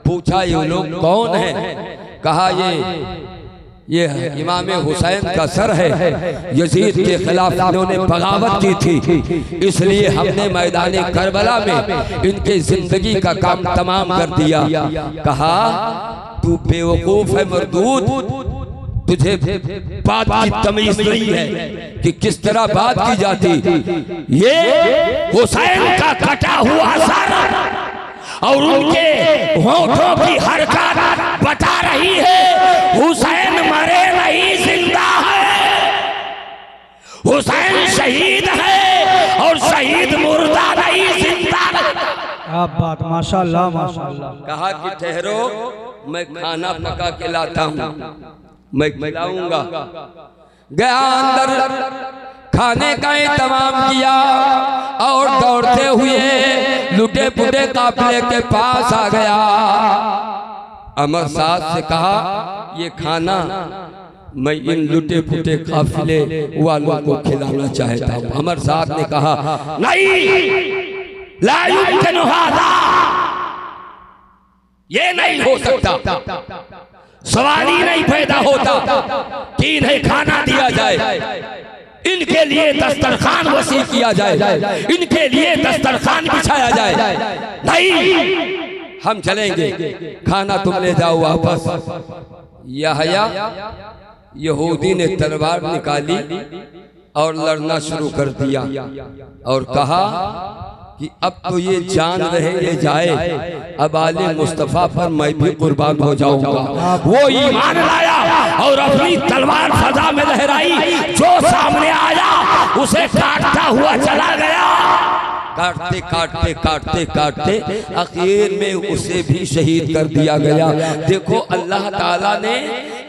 पूछा ये लोग कौन है? कहा ये इमाम हुसैन का सर है, यजीद के खिलाफ इन्होंने बगावत की थी, इसलिए हमने मैदान करबला में इनके जिंदगी का काम तमाम कर दिया। कहा तू बेवकूफ है मरदूद, तुझे बात की तमीज नहीं है कि किस तरह बात की जाती। ये हुसैन का कटा हुआ सर और उनके होठों की हरकत बता रही है हुसैन मरे नहीं, जिंदा है। हुसैन शहीद है और शहीद मुर्दा नहीं, जिंदा है। आप बात माशाल्लाह माशाल्लाह। कहा कि ठहरो, मैं खाना पका के लाता हूँ, मैं खिलाऊंगा। गया अंदर, खाने का इंतजाम किया और दौड़ते हुए लुटे पुटे काफिले के पास आ गया। अमर साथ से कहा ये खाना मैं इन लुटे पुटे काफिले वालों को खिलाना चाहता हूँ। अमर साथ ने कहा नहीं, ला युमकिन हाज़ा, ये नहीं हो सकता, सवाल ही नहीं पैदा होता कि इन्हें खाना दिया जाए, इनके लिए दस्तरखान वसी किया जाए, इनके लिए दस्तरखान बिछाया जाए। नहीं, हम चलेंगे, खाना तुम ले जाओ वापस। यहया यहूदी ने तलवार निकाली और लड़ना शुरू कर दिया और कहा कि अब तो ये जान रहे ये जाए, अब आले मुस्तफा पर मैं भी कुर्बान हो जाऊंगा। वो ईमान लाया और अपनी तलवार फजा में लहराई, जो सामने आया उसे काटता हुआ चला गया। काटते काटते काटते काटते आखिर में उसे भी शहीद कर दिया गया। देखो अल्लाह ताला ने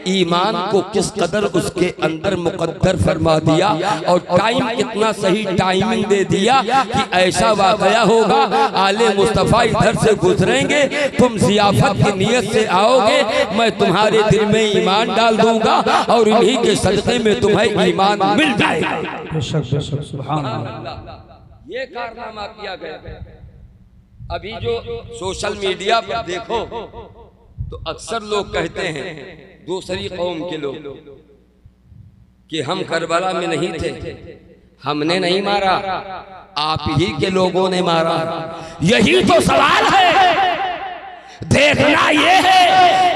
ईमान को किस कदर उसके अंदर मुकद्दर फरमा दिया और टाइम कितना सही टाइमिंग दे दिया कि ऐसा वाकया होगा, आले मुस्तफा इधर से गुजरेंगे, तुम जियाफत की नियत से आओगे, मैं तुम्हारे दिल में ईमान डाल दूंगा और इन्हीं के सदक़े में तुम्हें ईमान मिल जाएगा। सुभान अल्लाह। ये कारनामा किया गया। अभी जो सोशल मीडिया पर देखो तो अक्सर लोग कहते हैं, दूसरी कौम के लोग, कि हम करबला में नहीं थे, हमने नहीं मारा, आप ही के लोगों ने मारा। यही तो सवाल है, देखना ये है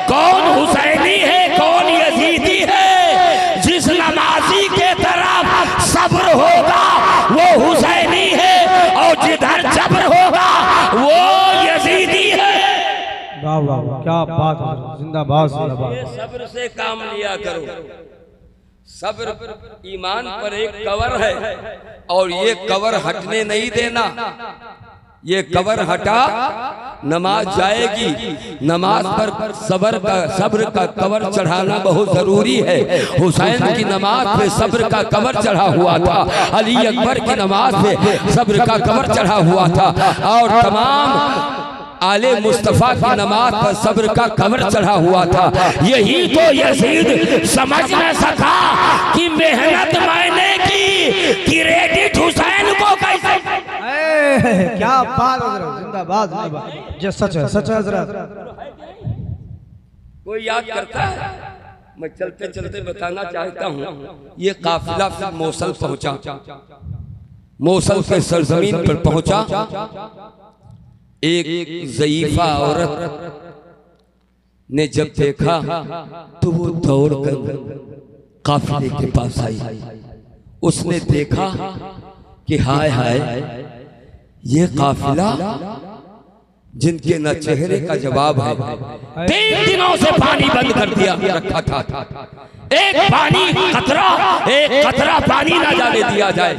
कौन हुसैनी है कौन यजीदी है। जिस नमाजी के तरफ सब्र होगा वो हुसैनी है और जिधर जबर होगा वो यजीदी है। वाह वाह, क्या बात है, जिंदाबाद जिंदाबाद। ये सब्र से काम लिया करो। सब्र ईमान पर एक कवर है और ये कवर हटने नहीं देना। ये कवर हटा नमाज जाएगी। नमाज पर सब्र का कवर चढ़ाना बहुत जरूरी है। हुसैन की नमाज पे सब्र का कवर चढ़ा हुआ था, अली अकबर की नमाज पे सब्र का कवर चढ़ा हुआ था और तमाम आले मुस्तफा की नमाज पर सब्र का कवर चढ़ा हुआ था। यही तो यजीद समझ न सका कि मेहनत मैंने की, क्रेडिट हुसैन को कैसे। क्या बात है, जिंदाबाद जिंदाबाद। जो सच है हजरत। कोई याद करता है? मैं चलते चलते बताना चाहता हूँ। ये काफिला फिर मौसल पहुंचा, मौसल के सरजमीन पर पहुंचा। एक ज़ईफा औरत ने जब देखा तो वो दौड़कर काफिले के पास आई। उसने देखा कि हाय हाय, ये काफिला जिनके न चेहरे का जवाब है, 3 दिनों से पानी बंद कर दिया रखा था, एक पानी कतरा, एक कतरा पानी ना जाने दिया जाए।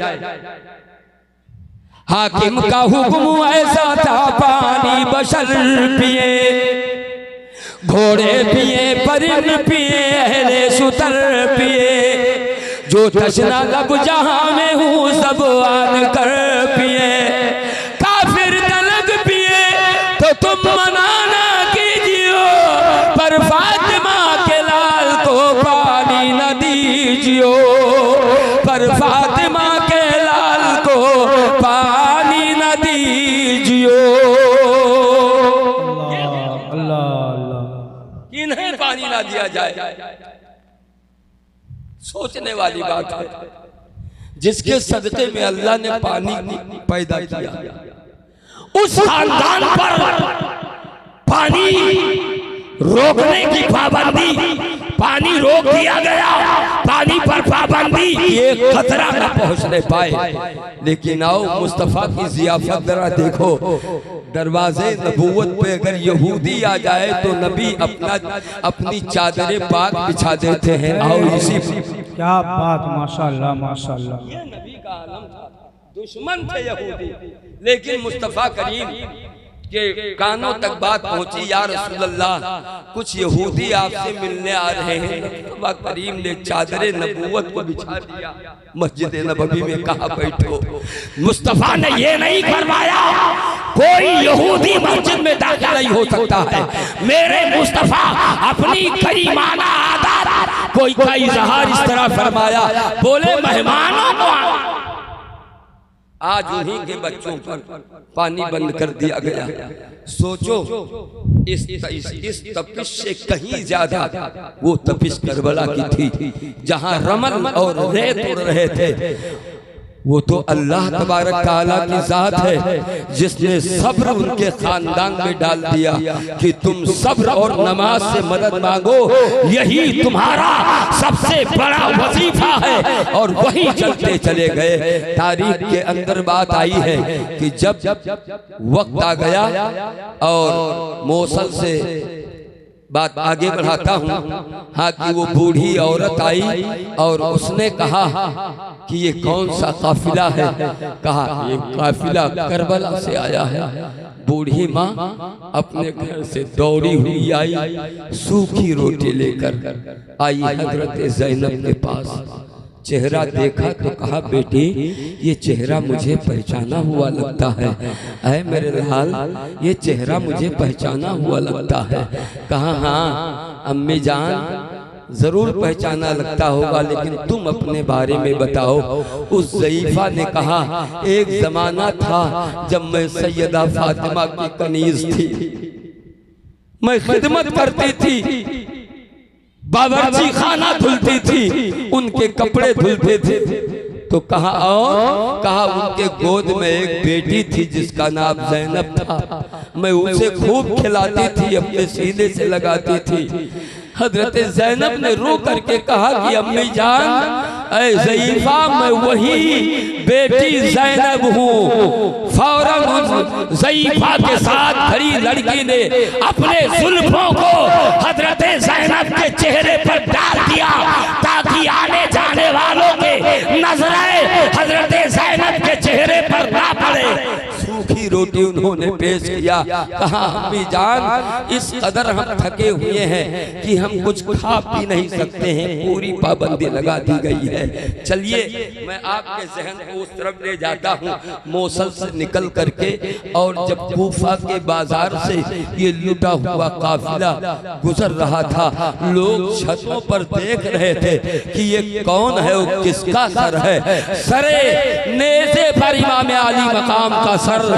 हाकिम का हुक्म ऐसा था पानी बशर पिए, घोड़े पिए, परिंद पिए, अहले सुतर पिए, जो तशना लब जहां में हूँ सब आन कर पिए। काफिर तलक पिए तो तुम मना ना कीजियो, पर फातिमा के लाल को पानी न दीजियो, पर फातिमा के लाल को पानी न दीजियो। अल्लाह अल्लाह। इन्हें पानी ना दिया जाए, सोचने वाली बात है। जिसके सदके में अल्लाह ने पानी पैदा किया, उस खानदान पर पानी रोकने की पाबंदी, पानी रोक दिया गया, पानी पर पाबंदी, ये खतरा न पहुंचने पाए। लेकिन आओ मुस्तफा की जियाफत जरा देखो, दरवाजे नबूवत पे अगर यहूदी आ जाए तो नबी अपनी चादरें पाक बिछा देते हैं। आओ इसी क्या बात, माशाअल्लाह माशाअल्लाह। ये नबी का आलम था। दुश्मन थे यहूदी, लेकिन मुस्तफा करीम के कानों तक बात पहुंची, या रसूलल्लाह कुछ यहूदी आपसे मिलने आ रहे हैं। मुस्तफा करीम ने चादरे नबूवत को बिछा दिया, मस्जिद नबवी में कहा बैठो। मुस्तफा ने ये नहीं फरमाया कोई यहूदी मस्जिद में दाखिल नहीं हो सकता है। मेरे मुस्तफा अपनी करीमाना आदत कोई का इजहार इस तरह फरमाया, बोले मेहमानों को आज उन्हीं के बच्चों पर पानी बंद कर दिया गया। सोचो इस तपिश से कहीं ज्यादा वो तपिश करबला की थी, जहां रमल और रेत उड़ रहे थे। वो तो अल्लाह तबारक ताला की जात है जिसने सब्र उनके खानदान में डाल दिया कि तुम सब्र और नमाज से मदद मांगो, यही तुम्हारा सबसे बड़ा वजीफा है, और वही चलते चले गए। तारीख के अंदर बात आई है कि जब वक्त आ गया और मौसल से बात आगे बढ़ाता हूँ, हाँ, कि वो बूढ़ी औरत आई और उसने कहा कि ये कौन सा काफिला है। कहा ये काफिला करबला से आया है। बूढ़ी माँ अपने घर से दौड़ी हुई आई, सूखी रोटी लेकर आई हजरत ज़ैनब के पास। चेहरा देखा तो कहा बेटी ये चेहरा मुझे पहचाना हुआ लगता है। ऐ मेरे लाल ये चेहरा मुझे पहचाना हुआ लगता है। कहा हाँ अम्मी जान जरूर पहचाना लगता होगा, लेकिन तुम अपने बारे में बताओ। उस ज़ईफा ने कहा एक जमाना था जब मैं सैयदा फातिमा की कनीज थी, मैं खिदमत करती थी, बावर्ची खाना धुलती थी, उनके कपड़े धुलते थे। तो कहा और कहा उनके गोद में एक बेटी थी जिसका नाम ज़ैनब था, मैं उसे खूब खिलाती थी, अपने सीने से लगाती थी। हजरत ज़ैनब ने रो करके कहा कि अम्मी जान ऐ ज़ईफा मैं वही बेटी ज़ैनब हूँ। फौरन ज़ईफा के साथ खड़ी लड़की ने अपने जुल्फों को हजरत ज़ैनब के चेहरे पर डाल दिया ताकि आने जाने वालों के नजरें हजरत ज़ैनब के चेहरे पर ना पड़े। सूखी रोटी उन्होंने पेश किया। कहा अम्मी जान इस कदर हम थके हुए हैं कि हम कुछ खा पी नहीं सकते हैं, पूरी पाबंदी लगा दी गई है। चलिए मैं आपके जहन को उस तरफ ले जाता हूँ, मौसल से निकल करके। और जब कूफा के बाजार से ये लुटा हुआ काफिला गुजर रहा था, लोग छतों पर देख रहे थे कि ये कौन है, वो किसका सर है। सरे नेज़े पर इमाम आली मकाम का सर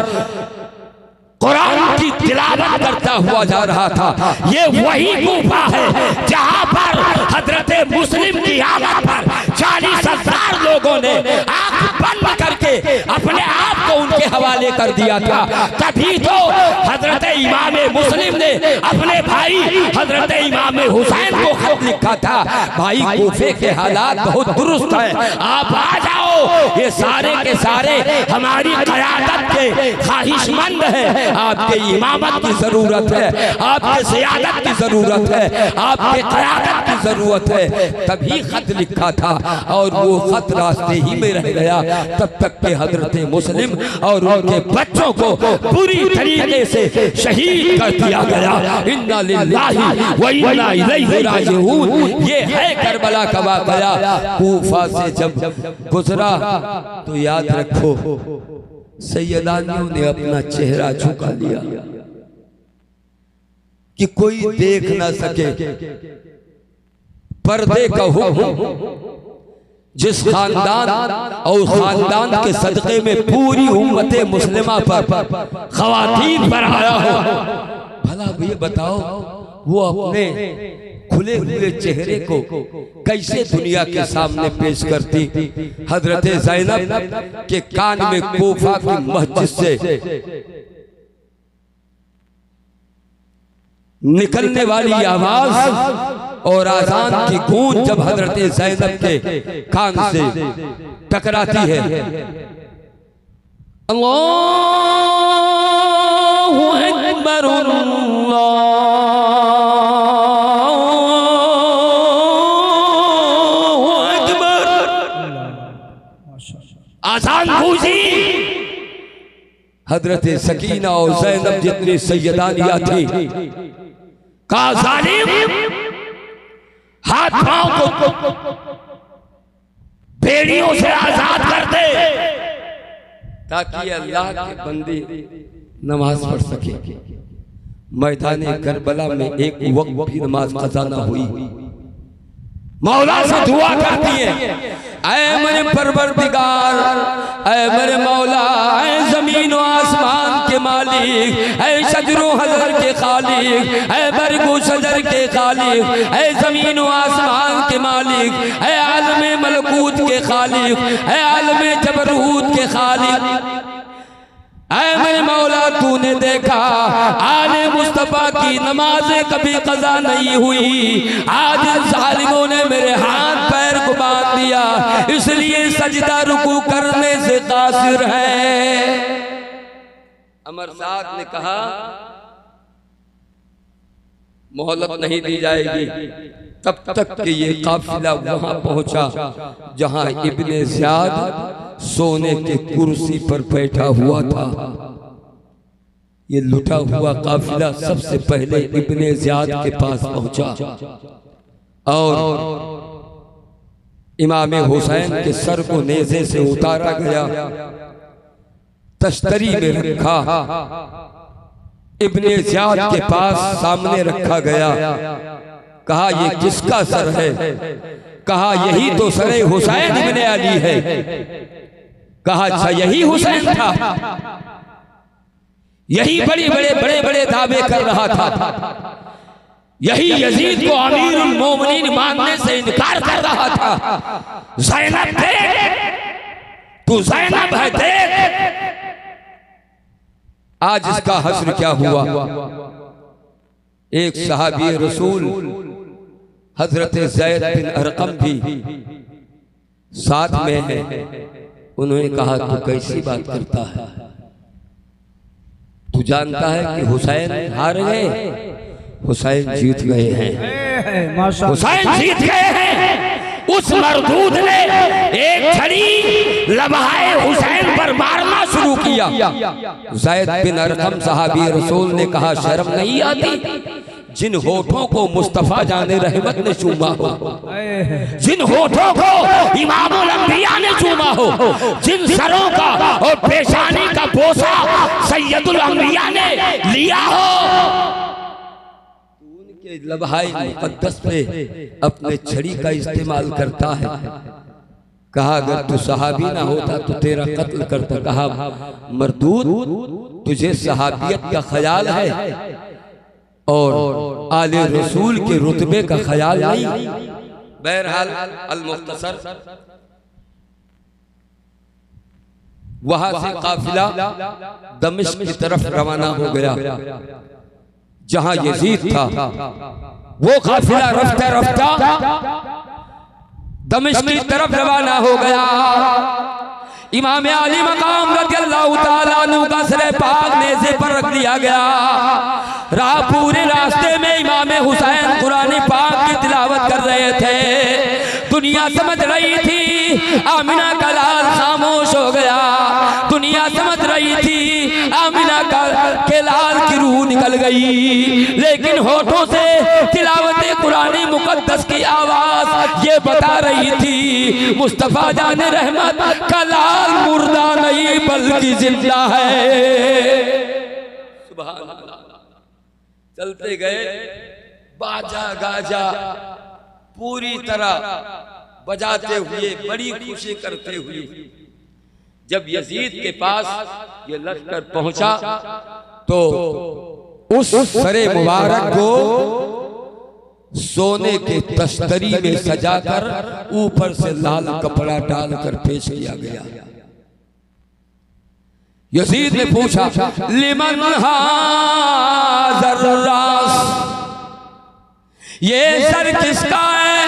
कुरान की तिलावत करता हुआ जा रहा था। ये वही कूफा है जहां पर हजरत मुस्लिम की आमद पर 40,000 लोगों ने आंख बंद करके अपने आप को उनके हवाले कर दिया था। तभी तो हजरत इमाम मुस्लिम ने अपने भाई हजरत इमाम हुसैन को खत लिखा था, भाई कूफे के हालात बहुत दुरुस्त है, आप आ जाओ, ये सारे के सारे हमारी क़यादत के ख्वाहिशमंद है, आपके इमामत की जरूरत है, आपके सियादत की जरूरत है, आपके क़यादत की जरूरत है। तभी खत लिखा था और वो खत रास्ते ही में रह गया। तब तक के हजरत मुस्लिम और उनके बच्चों को पूरी तरीके से शहीद कर दिया गया। इन्ना लिल्लाहि व इन्ना इलैहि राजिऊन। ये है करबला का वाक़या। कूफा से जब गुजरा तो याद रखो सैयदानियों ने अपना चेहरा झुका लिया कि कोई देख ना सके। पर्दे का हुक्म जिस खानदान और खानदान के सदक़े में पूरी उम्मत मुस्लिमा पर ख़वातीन पर आया हो, भला ये बताओ वो अपने खुले हुए चेहरे को कैसे दुनिया के सामने पेश करती। हजरत ज़ैनब के कान में कूफा की मस्जिद से निकलने वाली आवाज और आजान की गूंज जब हजरत ज़ैनब के कान से टकराती है, अल्लाहु अकबर आजान गूंजी। हजरत सकीना और ज़ैनब जितनी सैयदानियां थी, कहा जालिम हाथ पांव को बेड़ियों से आजाद कर दे ताकि अल्लाह के बंदे नमाज पढ़ सके। मैदान करबला में एक वक्त भी नमाज कज़ा न हुई। मौला से दुआ करती है, ऐ मेरे परवरदिगार, ऐ मेरे मौला, ऐ जमीन व आसमान के मालिक, ऐ शजरो हजर के खालिक, ऐ बरगो शजर के खालिक, ऐ जमीन व आसमान के मालिक, ऐ आलम मलकूत के खालिक, ऐ आलम जबरूत के खालिक, ऐ मेरे मौला तूने देखा आले मुस्तफा की नमाजें कभी कज़ा नहीं हुई। आज जालिमों ने मेरे हाथ पैर को बांध दिया, इसलिए सजदा रुकू करने से कासिर है। अमर साद ने कहा मोहलत नहीं दी जाएगी तब तक कि ये काफिला वहां पहुंचा जहां इब्ने ज़ियाद सोने के कुर्सी पर बैठा हुआ था। ये लुटा हुआ काफिला सबसे पहले इब्ने ज़ियाद के पास पहुंचा और इमाम हुसैन के सर को नेज़े से उतारा गया, तश्तरी में रखा, इब्ने ज़ियाद के पास सामने रखा गया। कहा ये किसका सर है? कहा यही तो सरे हुसैन इब्ने अली है। कहा अच्छा यही हुसैन था? यही बड़े बड़े दावे कर रहा था, यही यजीद को अमीरुल मोमिनीन मानने से इनकार कर रहा था। ज़ैनब देख, तू ज़ैनब है, देख आज इसका हश्र क्या हुआ। एक सहाबी रसूल हजरत ज़ैद बिन अरकम भी साथ में है। उन्होंने कहा तू कैसी बात करता है? तू जानता है कि हुसैन हार गए, हुसैन जीत गए हैं, हुसैन जीत गए हैं। उस मरदूद ने एक छड़ी लम्हाए हुसैन पर मारना शुरू किया। ज़ैद बिन अरकम सहाबी रसूल ने कहा शर्म नहीं आती जिन होठों को मुस्तफा जाने रहमत ने चूमा हो, जिन होठों को इमामुल अंबिया ने चूमा हो, जिन सरों का और पेशानी का बोसा सैयदुल अंबिया ने लिया हो, उनके लम्हाए मुक़द्दस पे अपने छड़ी का इस्तेमाल करता है। कहा अगर तू सहाबी ना होता तो तेरा कत्ल करता। कहा मरदूद तुझे सहाबियत का ख्याल है और आले रसूल के रुतबे का ख्याल नहीं। बहरहाल अल मुख्तसर वहां से काफिला दमिश्क की तरफ रवाना हो गया जहां यजीद था। वो काफिला रफ्ता रफ्ता दमिश्क की तरफ रवाना हो गया। इमाम अली मकाम रज़ियल्लाहु ताला अन्हु का सर पाक नेज़े पर रख दिया गया। पूरे रास्ते में इमाम हुसैन कुरान पाक की तिलावत कर रहे थे। दुनिया समझ रही थी आमिना का लाल खामोश हो गया, दुनिया समझ रही निकल गई, लेकिन होठों से तिलावत कुरान मुकद्दस की आवाज ये बता रही थी मुस्तफा जान रहमत का लाल मुर्दा नहीं बल्कि जिंदा है। सुभान अल्लाह। चलते गए, बाजा गाजा पूरी तरह बजाते हुए, बड़ी खुशी करते हुए जब यजीद के पास ये लश्कर पहुंचा तो उस सरे मुबारक को सोने के तस्तरी में सजाकर ऊपर से लाल कपड़ा डालकर पेश किया गया। यजीद ने पूछा, लिमन हाज़र रास, ये सर किसका है?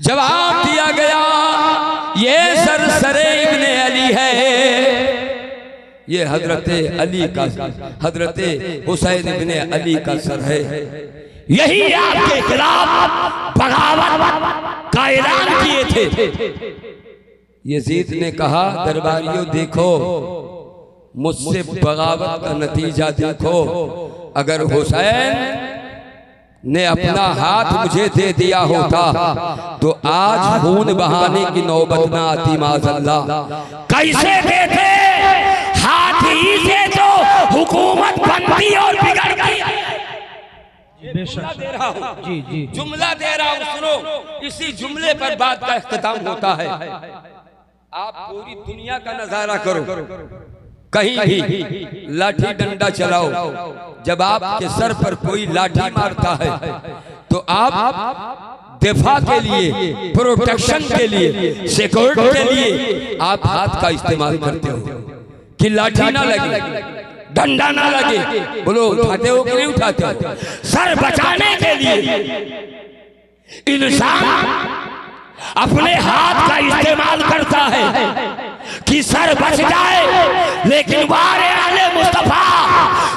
जवाब दिया गया, ये सर सरे इब्ने अली है। ये हजरत अली का, हजरत हुसैन इब्ने अली का सर है। यही आपके खिलाफ बगावत का ऐलान किए थे। यजीद ने कहा, दरबारियों देखो, मुझसे बगावत का नतीजा देखो। अगर हुसैन ने अपना हाथ मुझे दे दिया होता तो आज खून बहाने की नौबत ना आती माज़अल्लाह। कैसे देते? हाथ ही से तो हुकूमत बनती और बिगड़ती। जुमला दे रहा हूँ, जी जी जुमला दे रहा हूँ, सुनो। इसी जुमले पर बात का इख्तिताम होता है। आप पूरी दुनिया का नजारा करो, कहीं भी लाठी डंडा चलाओ, जब आपके सर पर कोई लाठी मारता है तो आप दिफा के लिए, प्रोटेक्शन के लिए, सिक्योरिटी के लिए आप हाथ का इस्तेमाल करते हो कि लाठी ना लगे, डंडा ना लगे। बोलो, उठाते हो कि नहीं उठाते हो? सर बचाने के लिए इंसान अपने हाथ का इस्तेमाल करता है कि सर बच जाए, लेकिन वारे आले मुस्तफा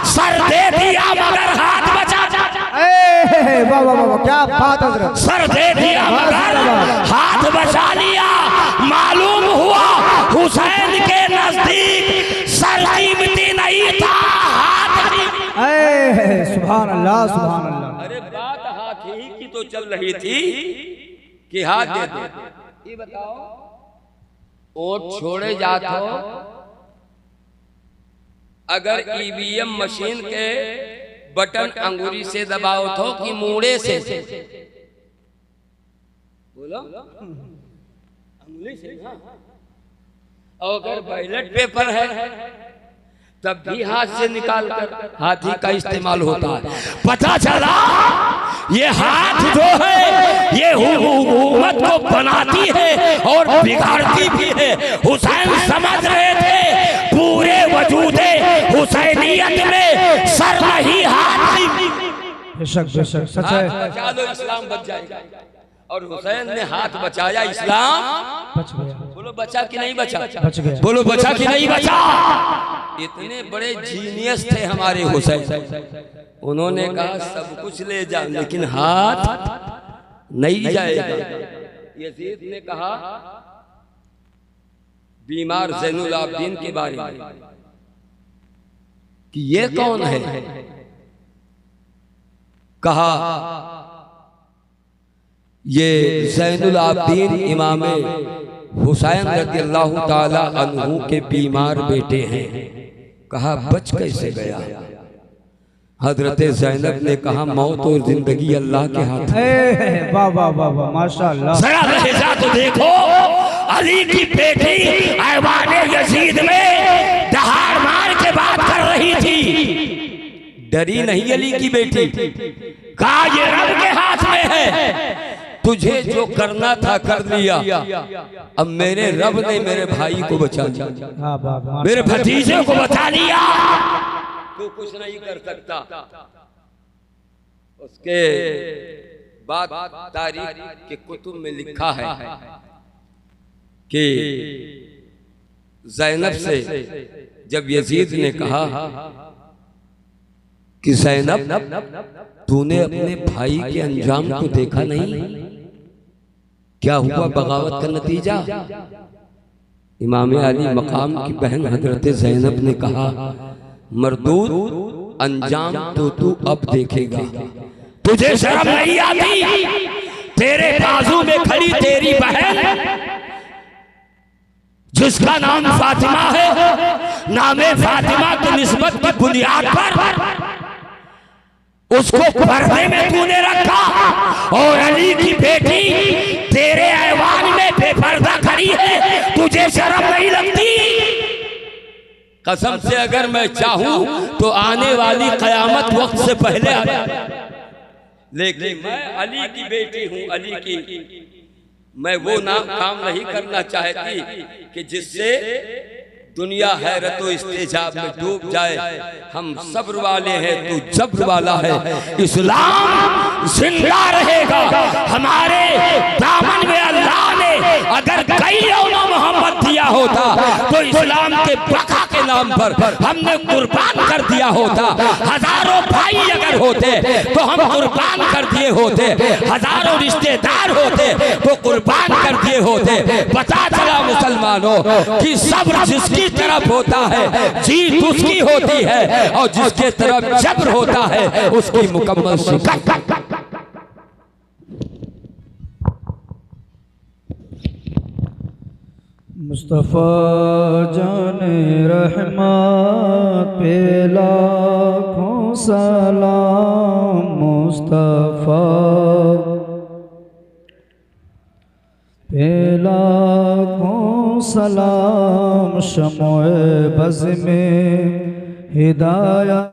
सर दे दिया मगर हाथ बचा। वाह वाह वाह, क्या बात हजरत। सर दे दिया मगर हाथ बचा लिया। मालूम हुआ हुसैन के नजदीक सर कीमती नहीं था, हाथ कीमती। सुभान अल्लाह सुभान अल्लाह। अरे बात हाथ ही की तो चल रही थी कि हाथ दे दे। ये बताओ, वोट छोड़े जात हो, अगर ईवीएम मशीन के बटन अंगूरी से दबाओ तो कि मुड़े से? बोलो, अंगुली से ना। और अगर बैलेट पेपर है तब भी हाथ से निकाल कर हाथी का इस्तेमाल होता है। पता चला ये हाथ जो है ये हुकूमत को बनाती है और बिगाड़ती भी है। हुसैन समझ रहे थे पूरे वजूदे हुसैनियत में सर नहीं हाथ नहीं। बेशक बेशक सच है। बचा लो, इस्लाम बच जाएगा। और हुसैन ने हाथ बचाया, इस्लाम बच गया। बोलो, बचा कि नहीं बचा? बच गया। बोलो, बचा कि नहीं बचा? इतने बड़े जीनियस थे हमारे हुसैन। उन्होंने कहा सब कुछ ले जा लेकिन हाथ नहीं जाएगा। यजीद ने कहा बीमार ज़ैनुल आबिदीन के बारे में कि ये कौन है? कहा ये ज़ैनुल आबिदीन इमाम हुसैन रज़ियल्लाहु ताला अन्हु के बीमार बेटे हैं। कहा बच कैसे गया? हजरत ज़ैनब ने कहा मौत और जिंदगी अल्लाह के हाथ में। वाह वाह वाह वाह, माशाअल्लाह। जरा लहजा तो देखो, अली की बेटी ऐवान यजीद में दहाड़ मार के बात कर रही थी। डरी नहीं अली की बेटी। कहा ये रब के हाथ में है, तुझे जो करना था कर लिया। अब मेरे रब ने मेरे भाई को बचा लिया, मेरे भतीजे को बचा लिया, तू कुछ नहीं कर सकता। उसके बाद तारीख के कुतुब में लिखा है कि ज़ैनब से जब यजीद ने कहा कि ज़ैनब तूने अपने भाई के अंजाम को देखा नहीं, क्या हुआ बगावत का नतीजा? इमाम अली मकाम की बहन हजरत ज़ैनब ने कहा मरदूद अंजाम तो तू अब देखेगा। तुझे शर्म नहीं आती? तेरे बाजू में खड़ी तेरी बहन जिसका नाम फातिमा है, नामे फातिमा की निस्बत की बुनियाद पर उसको पर्दे में तूने रखा, और अली की बेटी तेरे ऐवान में बेपर्दा खड़ी है, तुझे शर्म नहीं लगती? कसम से अगर मैं चाहूं तो आने वाली कयामत वक्त से पहले आ जाए, लेकिन मैं अली की बेटी हूं, अली की। मैं वो काम नहीं करना चाहती कि जिससे दुनिया हैरत व इस्तेजाब में डूब जाए। हम सब्र वाले हैं, तू जब्र वाला है। इस्लाम जिंदा रहेगा। हमारे दामन में अल्लाह ने अगर कई मोहम्मद दिया होता तो इस्लाम के बका के नाम पर हमने कुर्बान कर दिया होता। हजारों भाई अगर होते तो हम कुर्बान कर दिए होते, हजारों रिश्तेदार होते तो कुर्बान कर दिए होते। पता चला मुसलमानों कि सब्र जिसकी तरफ होता है जीत उसकी होती है, और जिसके तरफ जब्र होता है उसकी मुकम्मल शिकस्त। मुस्तफ़ा जाने रहमत पे लाखों सलाम, मुस्तफ़ा पे लाखों सलाम, शमोए बज़ में हिदायत